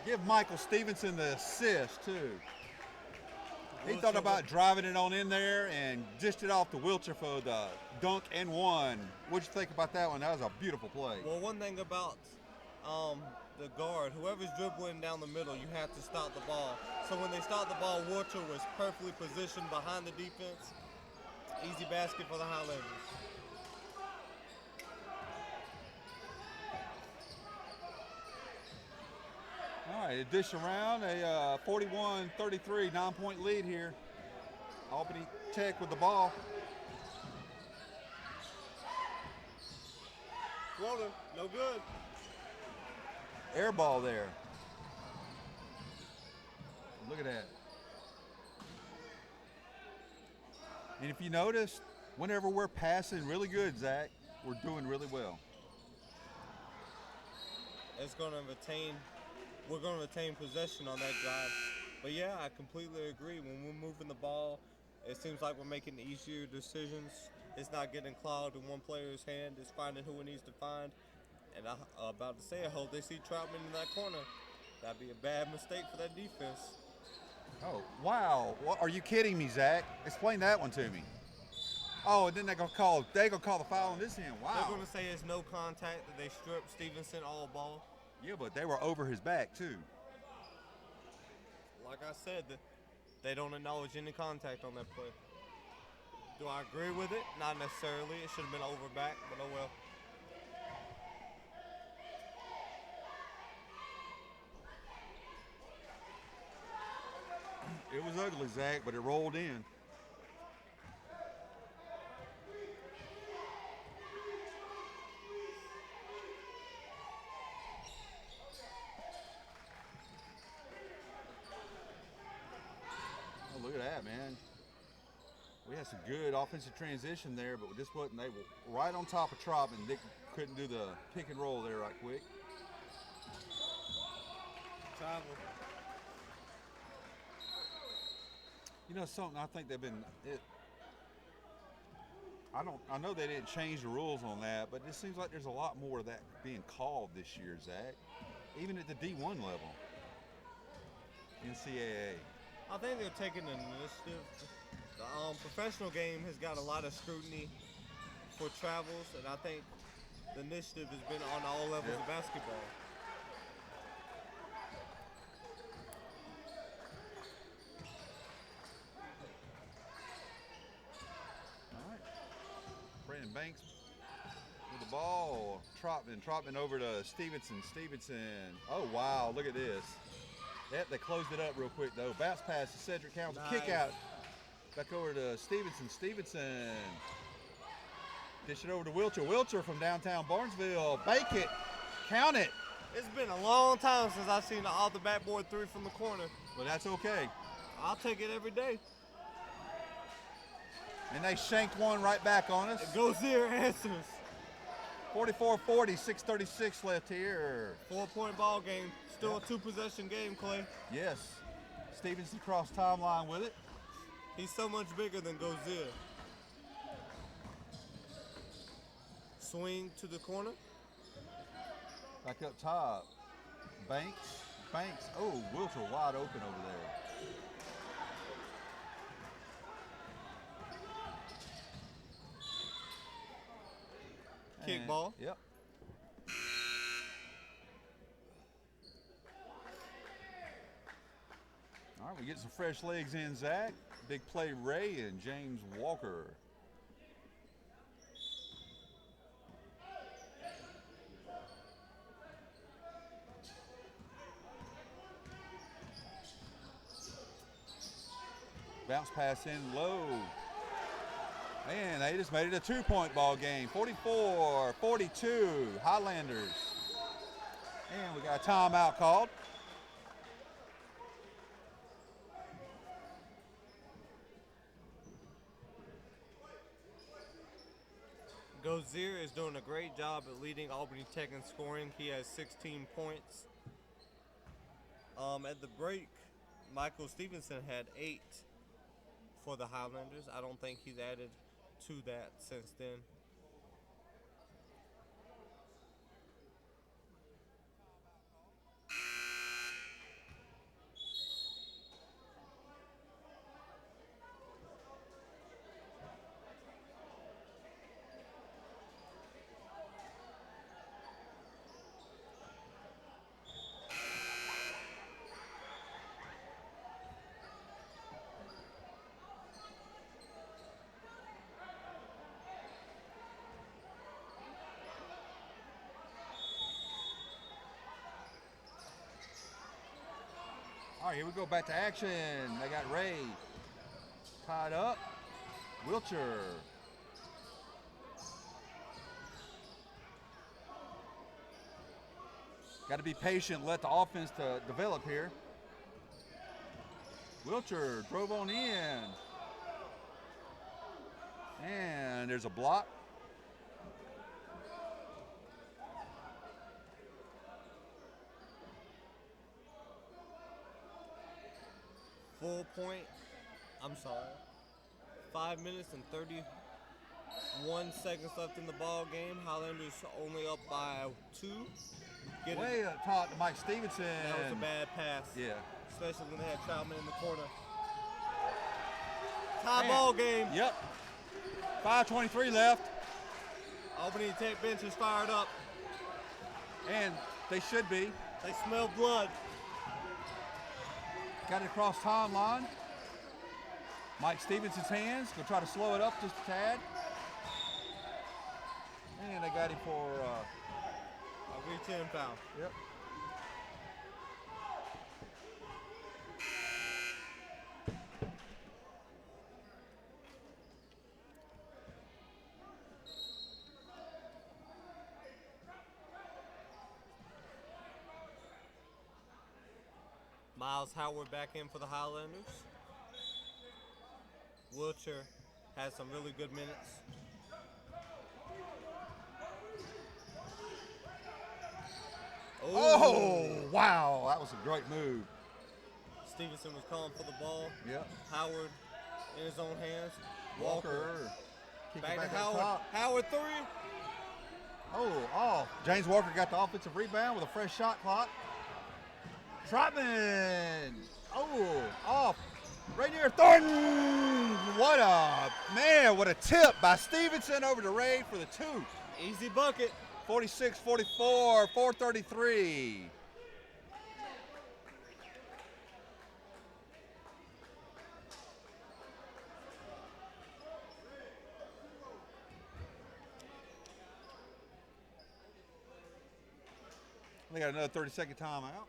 Give Michael Stevenson the assist, too. He thought about driving it on in there and dished it off to Wiltshire for the dunk and one. What'd you think about that one? That was a beautiful play. Well, one thing about the guard, whoever's dribbling down the middle, you have to stop the ball. So when they stopped the ball, Wilcher was perfectly positioned behind the defense. Easy basket for the Highlanders. All right, a dish around, a 41-33 9-point lead here. Albany Tech with the ball. Floater, no good. Air ball there. Look at that. And if you notice, whenever we're passing really good, Zach, we're doing really well. We're going to retain possession on that drive. But yeah, I completely agree. When we're moving the ball, it seems like we're making easier decisions. It's not getting clogged in one player's hand. It's finding who it needs to find. And I'm about to say, I hope they see Troutman in that corner. That'd be a bad mistake for that defense. Oh, wow. Are you kidding me, Zach? Explain that one to me. Oh, and then they're gonna call the foul on this end. Wow. They're gonna say it's no contact, that they stripped Stevenson all ball. Yeah, but they were over his back too. Like I said, they don't acknowledge any contact on that play. Do I agree with it? Not necessarily. It should have been over back, but oh well. It was ugly, Zach, but it rolled in. Oh, look at that, man. We had some good offensive transition there, but this wasn't. They were right on top of Trop, and Dick couldn't do the pick and roll there right quick. Travel. You know something? I think they've been. I know they didn't change the rules on that, but it seems like there's a lot more of that being called this year, Zach. Even at the D1 level, NCAA. I think they're taking an initiative. The professional game has got a lot of scrutiny for travels, and I think the initiative has been on all levels of basketball. Brandon Banks with the ball. Trotman over to Stevenson. Oh, wow, look at this. Yep, they closed it up real quick, though. Bounce pass to Cedric Council. Nice. Kick out. Back over to Stevenson. Dish it over to Wilcher from downtown Barnesville. Bake it. Count it. It's been a long time since I've seen an off the backboard three from the corner. But that's okay. I'll take it every day. And they shanked one right back on us. Gozier answers. 44-40, 6:36 left here. 4-point ball game. Still a two-possession game, Clay. Yes. Stevenson cross timeline with it. He's so much bigger than Gozier. Swing to the corner. Back up top. Banks. Oh, Wilcher wide open over there. Kick ball. Yep. All right, we get some fresh legs in, Zach. Big play, Ray and James Walker. Bounce pass in low. Man, they just made it a 2-point ball game. 44-42, Highlanders. And we got a timeout called. Gozier is doing a great job at leading Albany Tech in scoring. He has 16 points. At the break, Michael Stevenson had 8 for the Highlanders. I don't think he's added to that since then. right, here we go. Back to action. They got Ray tied up. Wilcher. Got to be patient. Let the offense to develop here. Wilcher drove on in. And there's a block. Full point. I'm sorry. 5 minutes and 31 seconds left in the ball game. Highlanders only up by 2. Way up top to Mike Stevenson. That was a bad pass. Yeah. Especially when they had Troutman in the corner. Tie ball game. Yep. 5:23 left. Albany Tech bench is fired up. And they should be. They smell blood. Got it across timeline. Mike Stevenson's hands. Gonna try to slow it up just a tad. And they got him for a reach-in foul. Yep. Miles Howard back in for the Highlanders. Wilcher has some really good minutes. Oh, wow. That was a great move. Stevenson was calling for the ball. Yep. Howard in his own hands. Walker. Back to Howard. Howard 3. Oh. James Walker got the offensive rebound with a fresh shot clock. Trotman. Oh, off. Right near Thornton. What a tip by Stevenson over to Ray for the 2. Easy bucket. 46-44, 4:33. They got another 30-second timeout.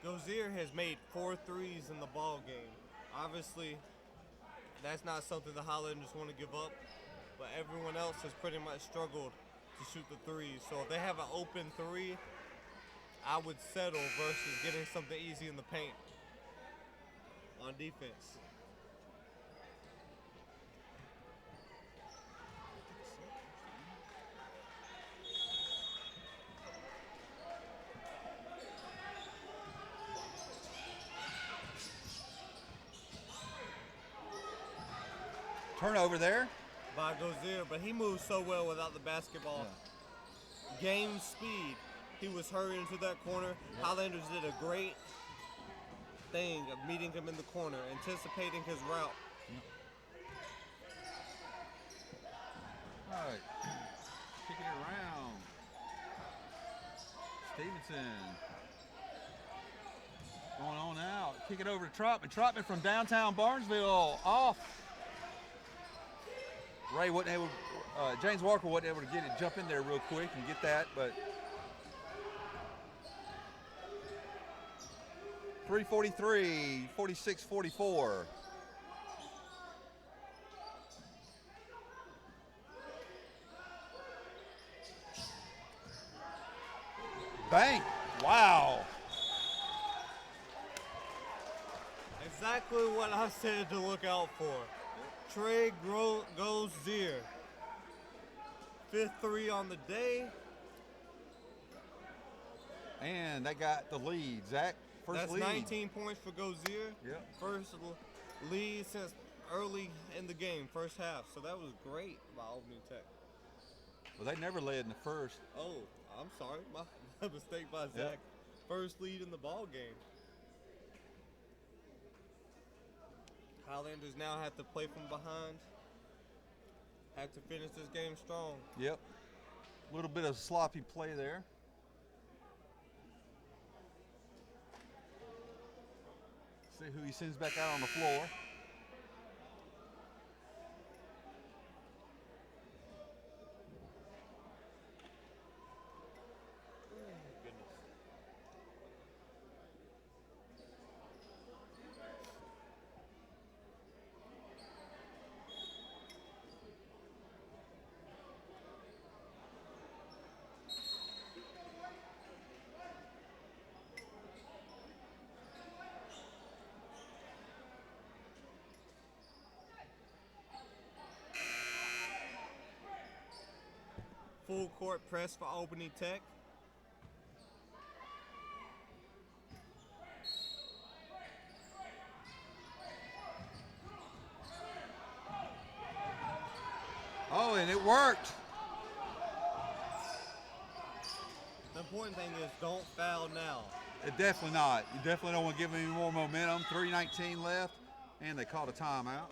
Gozier has made 4 threes in the ball game. Obviously, that's not something the Highlanders want to give up, but everyone else has pretty much struggled to shoot the threes. So if they have an open 3, I would settle versus getting something easy in the paint on defense. Turnover there. By Gozier, but he moves so well without the basketball. Yeah. Game speed. He was hurrying into that corner. Yeah. Highlanders did a great thing of meeting him in the corner, anticipating his route. All right. Kicking it around. Stevenson. Going on out. Kick it over to Trotman. Trotman from downtown Barnesville. Off. Ray wasn't able, James Walker wasn't able to get it, jump in there real quick and get that, but 3:43, 46-44. Bang! Wow! Exactly what I said to look out for. Trey Gozier. 5th 3 on the day. And they got the lead, Zach. That's lead. 19 points for Gozier. Yep. First lead since early in the game, first half. So that was great by Albany Tech. Well, they never led in the first. Oh, I'm sorry. My mistake by Zach. Yep. First lead in the ball game. Highlanders now have to play from behind. Have to finish this game strong. Yep. A little bit of sloppy play there. See who he sends back out on the floor. Full court press for Albany Tech. Oh, and it worked. The important thing is don't foul now. Definitely not. You definitely don't want to give them any more momentum. 3:19 left, and they called a timeout.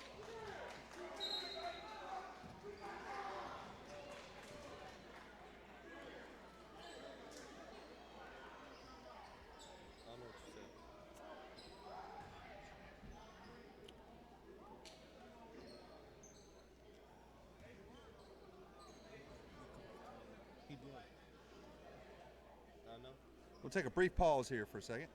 We'll take a brief pause here for a second.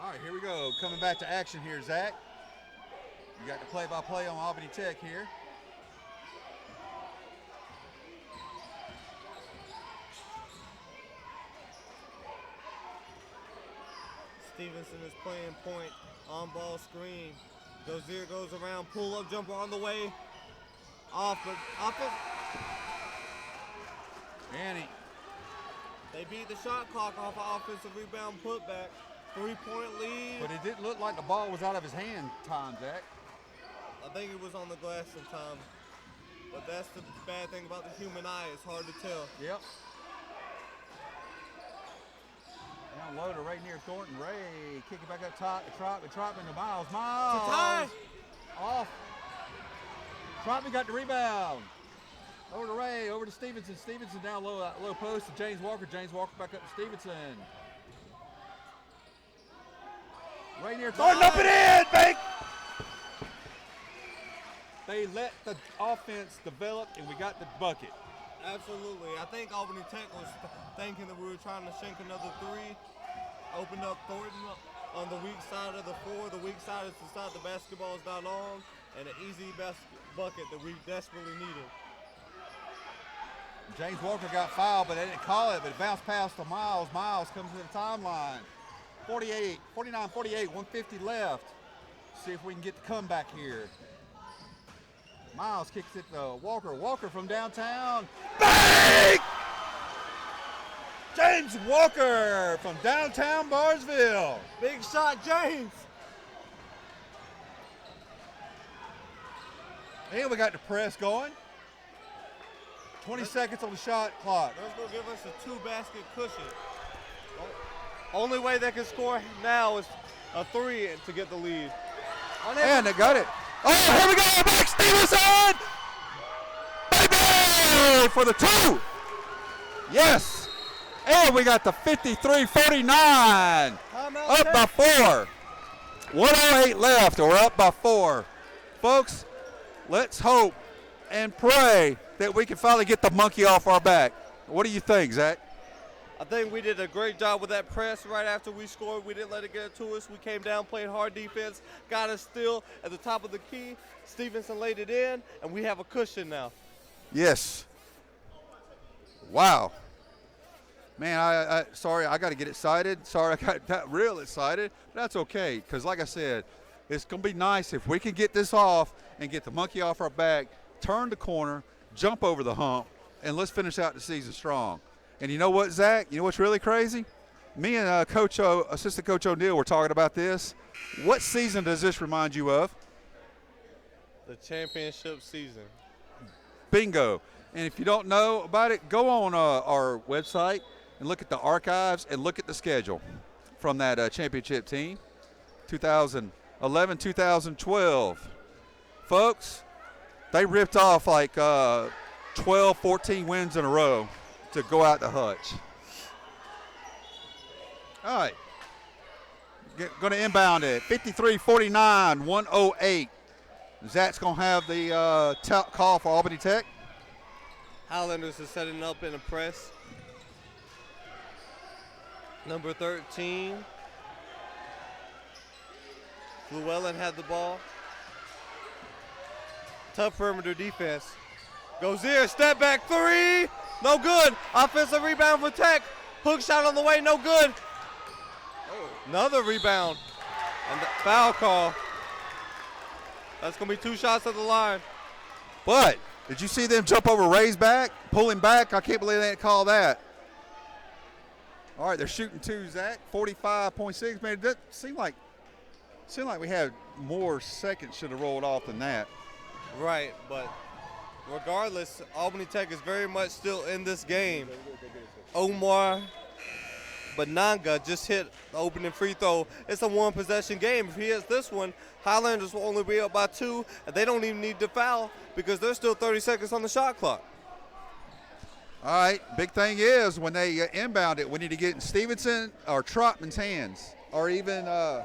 All right, here we go. Coming back to action here, Zach. You got the play-by-play on Albany Tech here. Stevenson is playing point, on ball screen. Dozier goes around, pull up jumper on the way. Off it. Annie. They beat the shot clock off an offensive rebound putback. 3-point lead. But it didn't look like the ball was out of his hand time, Zach. I think it was on the glass in time. But that's the bad thing about the human eye. It's hard to tell. Yep. Down low to right near Thornton. Ray kick it back up top. Trotman to Miles. Miles. To tie. Off. Trotman got the rebound. Over to Ray. Over to Stevenson. Stevenson down low post to James Walker. James Walker back up to Stevenson. Right near Thornton. Up and in. Bank. They let the offense develop, and we got the bucket. Absolutely. I think Albany Tech was thinking that we were trying to shank another three. Opened up Thornton on the weak side of the floor. The weak side is the side the basketball is not on, and an easy bucket that we desperately needed. James Walker got fouled, but they didn't call it, but it bounced past to Miles. Miles comes to the timeline. 49-48, 150 left. See if we can get the comeback here. Miles kicks it to Walker. Walker from downtown. Bang! James Walker from downtown Barnesville. Big shot, James. And we got the press going. 20 seconds on the shot clock. That's going to give us a two-basket cushion. Only way they can score now is a three to get the lead. And they got it. Oh, here we go. Back Stevenson. Baby for the two. Yes. And we got the 53-49. Up by 4. 108 left. We're up by 4. Folks, let's hope and pray that we can finally get the monkey off our back. What do you think, Zach? I think we did a great job with that press right after we scored. We didn't let it get to us. We came down, played hard defense, got us still at the top of the key. Stevenson laid it in, and we have a cushion now. Yes. Wow. Man, sorry, I got to get excited. Sorry, I got that real excited. But that's okay, because like I said, it's going to be nice if we can get this off and get the monkey off our back, turn the corner, jump over the hump, and let's finish out the season strong. And you know what, Zach? You know what's really crazy? Me and Assistant Coach O'Neill were talking about this. What season does this remind you of? The championship season. Bingo. And if you don't know about it, go on our website and look at the archives and look at the schedule from that championship team, 2011, 2012. Folks, they ripped off like 12, 14 wins in a row to go out the hutch. All right. Going to inbound it. 53-49, 108. Zach's going to have the call for Albany Tech. Highlanders is setting up in a press. Number 13. Llewellyn had the ball. Tough perimeter defense. Goes here, step back three. No good. Offensive rebound for Tech. Hook shot on the way, no good. Another rebound. And the foul call. That's going to be 2 shots at the line. But did you see them jump over Ray's back, pull him back? I can't believe they didn't call that. All right, they're shooting 2, Zach. 45.6. Man, it seemed like we had more seconds should have rolled off than that. Right, but regardless, Albany Tech is very much still in this game. Omar Bananga just hit the opening free throw. It's a 1-possession game. If he hits this one, Highlanders will only be up by 2, and they don't even need to foul because there's still 30 seconds on the shot clock. All right, big thing is when they inbound it, we need to get in Stevenson or Trotman's hands, or even I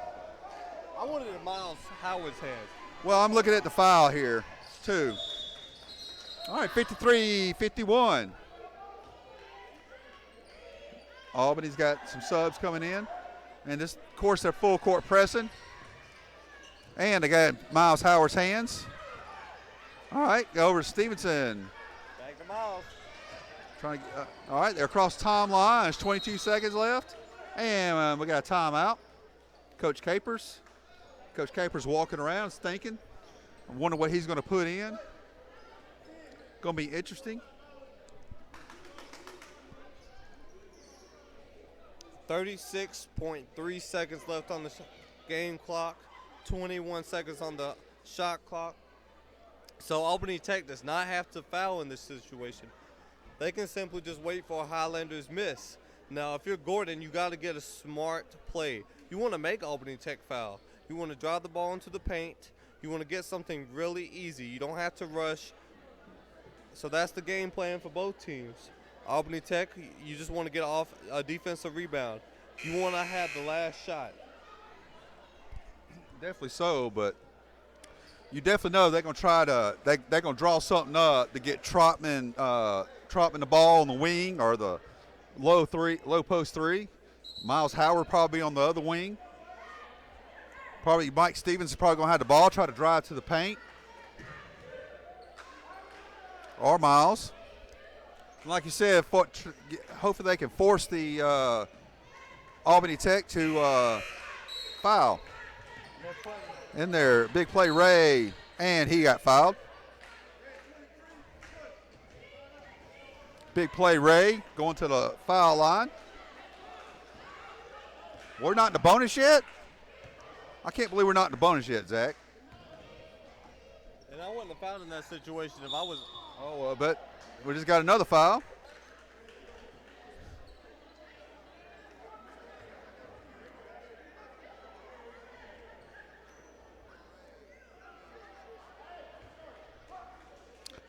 wanted it in Miles Howard's hands. well, I'm looking at the foul here, too. All right, 53-51. Albany's got some subs coming in. And this, of course, they're full court pressing. And they got Miles Howard's hands. All right, go over to Stevenson. Back to Miles. Trying to get, all right, they're across the timeline. There's 22 seconds left. And we got a timeout. Coach Capers. Coach Capers walking around, thinking. I wonder what he's going to put in. Going to be interesting. 36.3 seconds left on the game clock. 21 seconds on the shot clock. So Albany Tech does not have to foul in this situation. They can simply just wait for a Highlanders miss. Now, if you're Gordon, you got to get a smart play. You want to make Albany Tech foul. You want to drive the ball into the paint. You want to get something really easy. You don't have to rush. So that's the game plan for both teams. Albany Tech, you just want to get off a defensive rebound. You want to have the last shot. Definitely so, but you definitely know they're going to try to they're going to draw something up to get Trotman the ball on the wing or the low post 3. Miles Howard probably on the other wing. Probably Mike Stevens is probably going to have the ball, try to drive to the paint. Or Miles. Like you said, hopefully they can force the Albany Tech to foul. In there, big play Ray, and he got fouled. Big play Ray going to the foul line. We're not in the bonus yet? I can't believe we're not in the bonus yet, Zach. And I wouldn't have fouled in that situation if I was. Oh, but we just got another foul.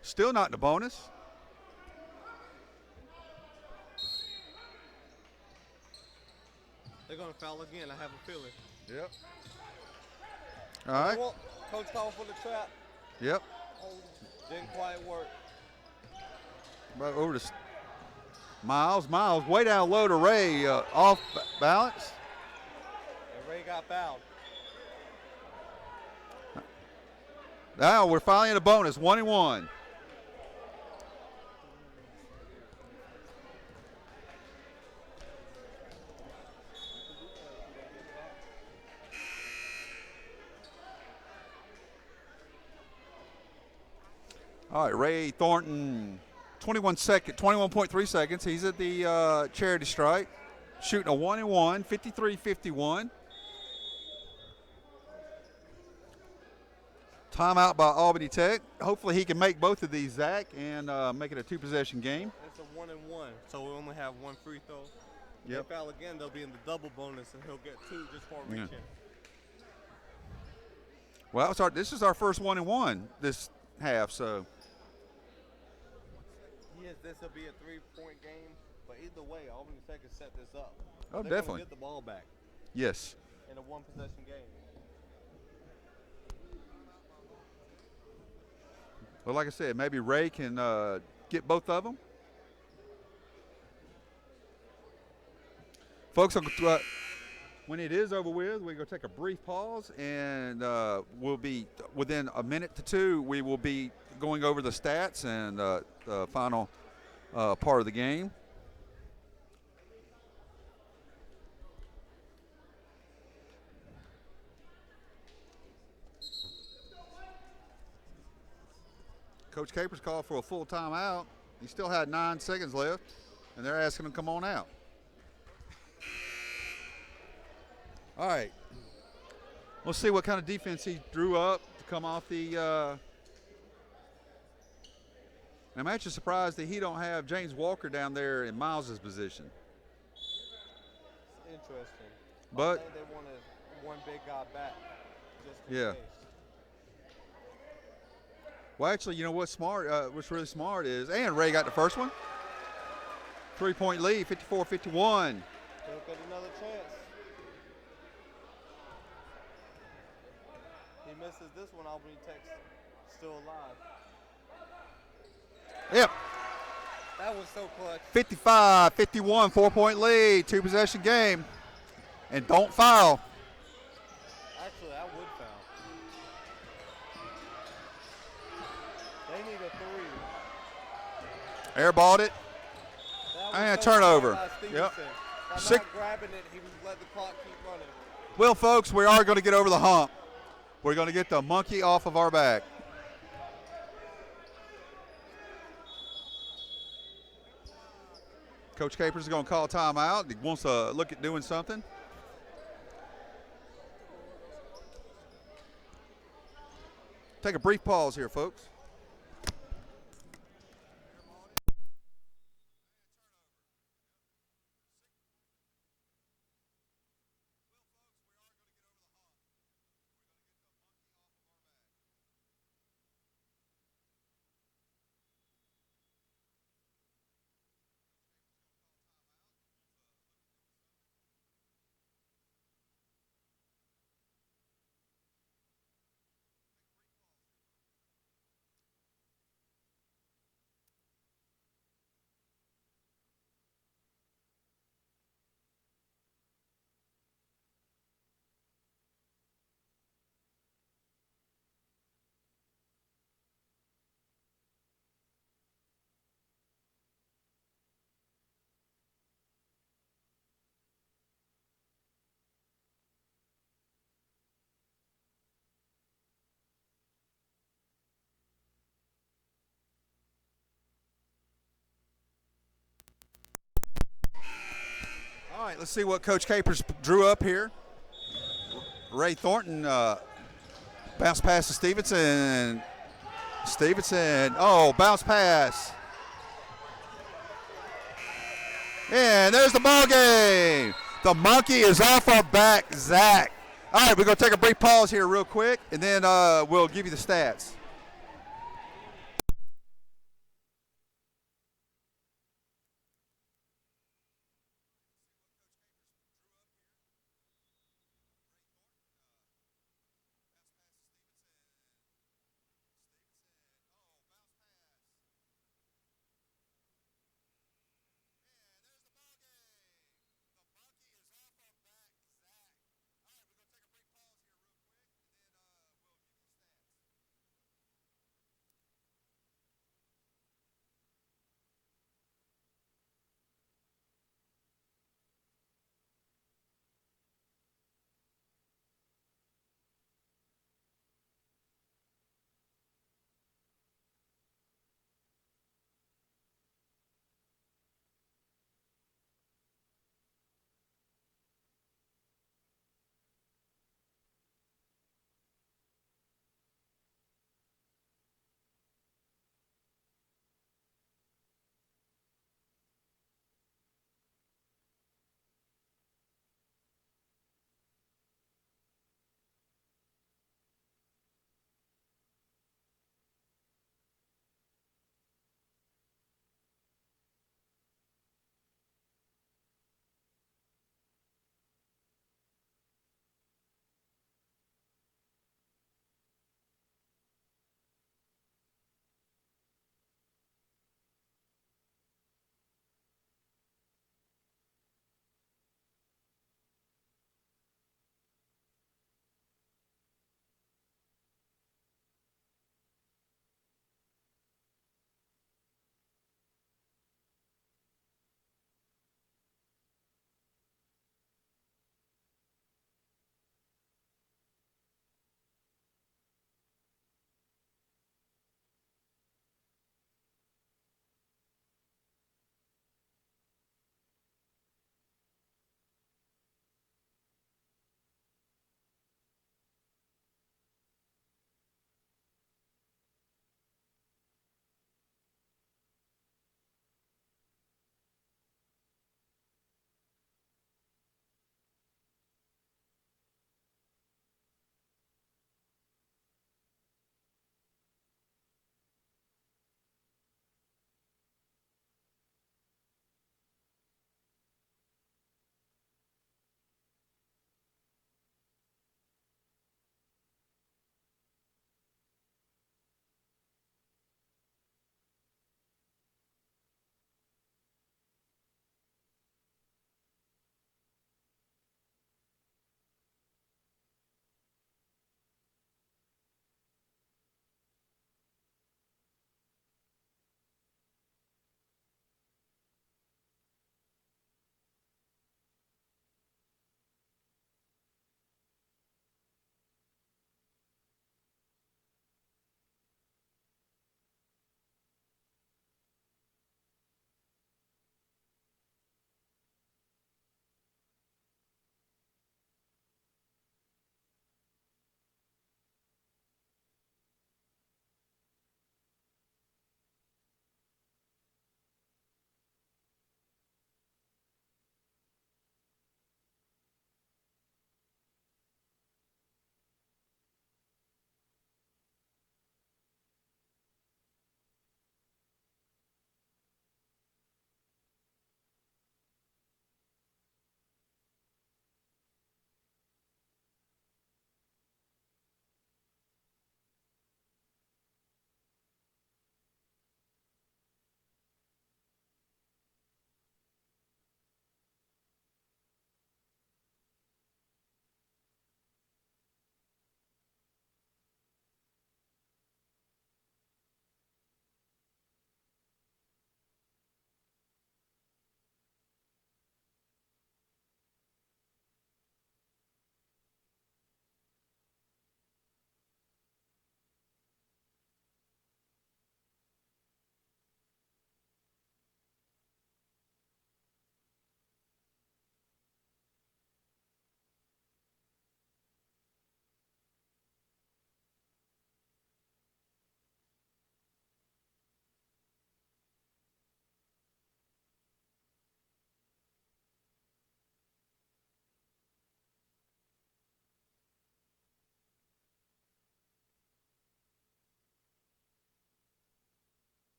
Still not in the bonus. They're going to foul again, I have a feeling. Yep. All right. Coach called for the trap. Yep. Oh, didn't quite work. Right over to Miles, way down low to Ray, off balance. And Ray got fouled. Now we're finally in a bonus, 1-1. All right, Ray Thornton, 21.3 seconds. He's at the charity strike, shooting a 1-1, 53-51. Timeout by Albany Tech. Hopefully he can make both of these, Zach, and make it a two-possession game. It's a 1-1, so we only have one free throw. If they foul again, they'll be in the double bonus, and he'll get 2 just for reaching. Well, this is our first 1-1 this half, so. Yes, this will be a 3-point game, but either way, Albany Tech can set this up. Oh, They're definitely. Get the ball back. Yes. In a one-possession game. Well, like I said, maybe Ray can get both of them. Folks, when it is over with, we're going to take a brief pause, and we'll be, within a minute to two, we will be going over the stats and the final part of the game. Coach Capers called for a full timeout. He still had 9 seconds left, and they're asking him to come on out. All right. We'll see what kind of defense he drew up to come off the I'm actually surprised that he don't have James Walker down there in Miles's position. It's interesting. But I think they wanted one big guy back just in yeah. case. Well, actually, you know what's smart? What's really smart is, and Ray got the first one. 3-point lead, 54-51. He'll get another chance. He misses this one, Albany Tech's still alive. Yep. That was so clutch. 55-51, 4-point lead, two-possession game. And don't foul. Actually, I would foul. They need a 3. Airballed it. And so turnover. Yep. By not grabbing it, he was letting the clock keep running. Well, folks, we are going to get over the hump. We're going to get the monkey off of our back. Coach Capers is going to call timeout. He wants to look at doing something. Take a brief pause here, folks. All right, let's see what Coach Capers drew up here. Ray Thornton bounce pass to Stevenson. Bounce pass. And there's the ball game. The monkey is off our back, Zach. All right, we're going to take a brief pause here real quick, and then we'll give you the stats.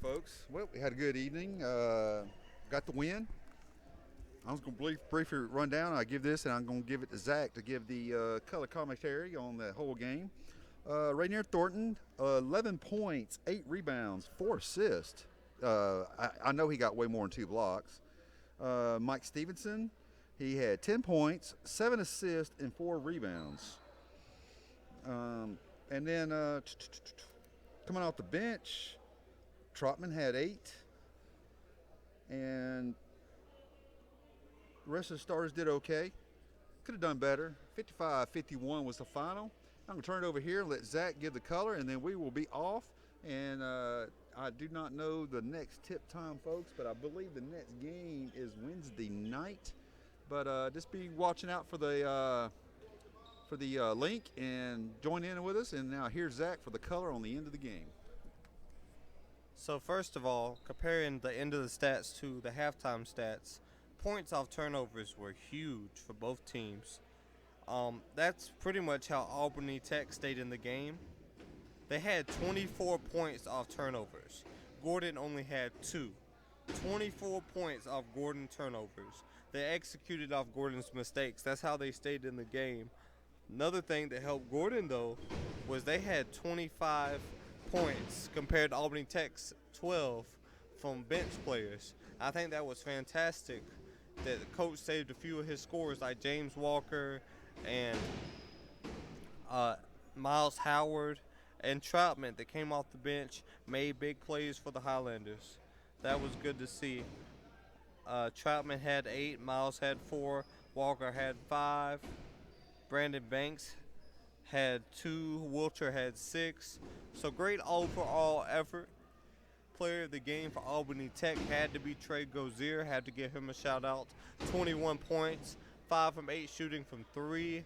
folks. Well, we had a good evening. Got the win. I was going to briefly run down. I give this, and I'm going to give it to Zach to give the color commentary on the whole game. Rainier Thornton, 11 points, 8 rebounds, 4 assists. I know he got way more than 2 blocks. Mike Stevenson, he had 10 points, 7 assists, and 4 rebounds. And then coming off the bench, Trotman had 8. And the rest of the starters did okay. Could have done better. 55-51 was the final. I'm going to turn it over here and let Zach give the color, and then we will be off. And I do not know the next tip time, folks, but I believe the next game is Wednesday night. But just be watching out for the link and join in with us. And now here's Zach for the color on the end of the game. So first of all, comparing the end of the stats to the halftime stats, points off turnovers were huge for both teams. That's pretty much how Albany Tech stayed in the game. They had 24 points off turnovers. Gordon only had 2. 24 points off Gordon turnovers. They executed off Gordon's mistakes. That's how they stayed in the game. Another thing that helped Gordon, though, was they had 25 points compared to Albany Tech's 12 from bench players. I think that was fantastic that the coach saved a few of his scorers like James Walker and Miles Howard and Troutman that came off the bench, made big plays for the Highlanders. That was good to see. Troutman had 8, Miles had 4, Walker had 5, Brandon Banks had 2, Wilcher had 6. So great overall effort. Player of the game for Albany Tech had to be Trey Gozier. Had to give him a shout out. 21 points, 5 from 8 shooting from 3.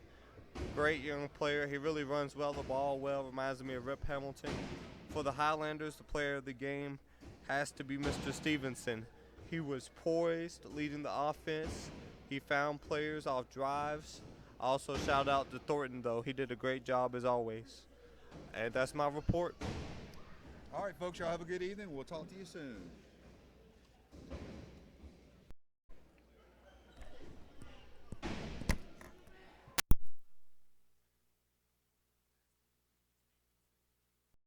Great young player. He really runs well the ball well. Reminds me of Rip Hamilton. For the Highlanders, the player of the game has to be Mr. Stevenson. He was poised, leading the offense. He found players off drives. Also shout out to Thornton, though. He did a great job as always. And that's my report. All right, folks, y'all have a good evening. We'll talk to you soon.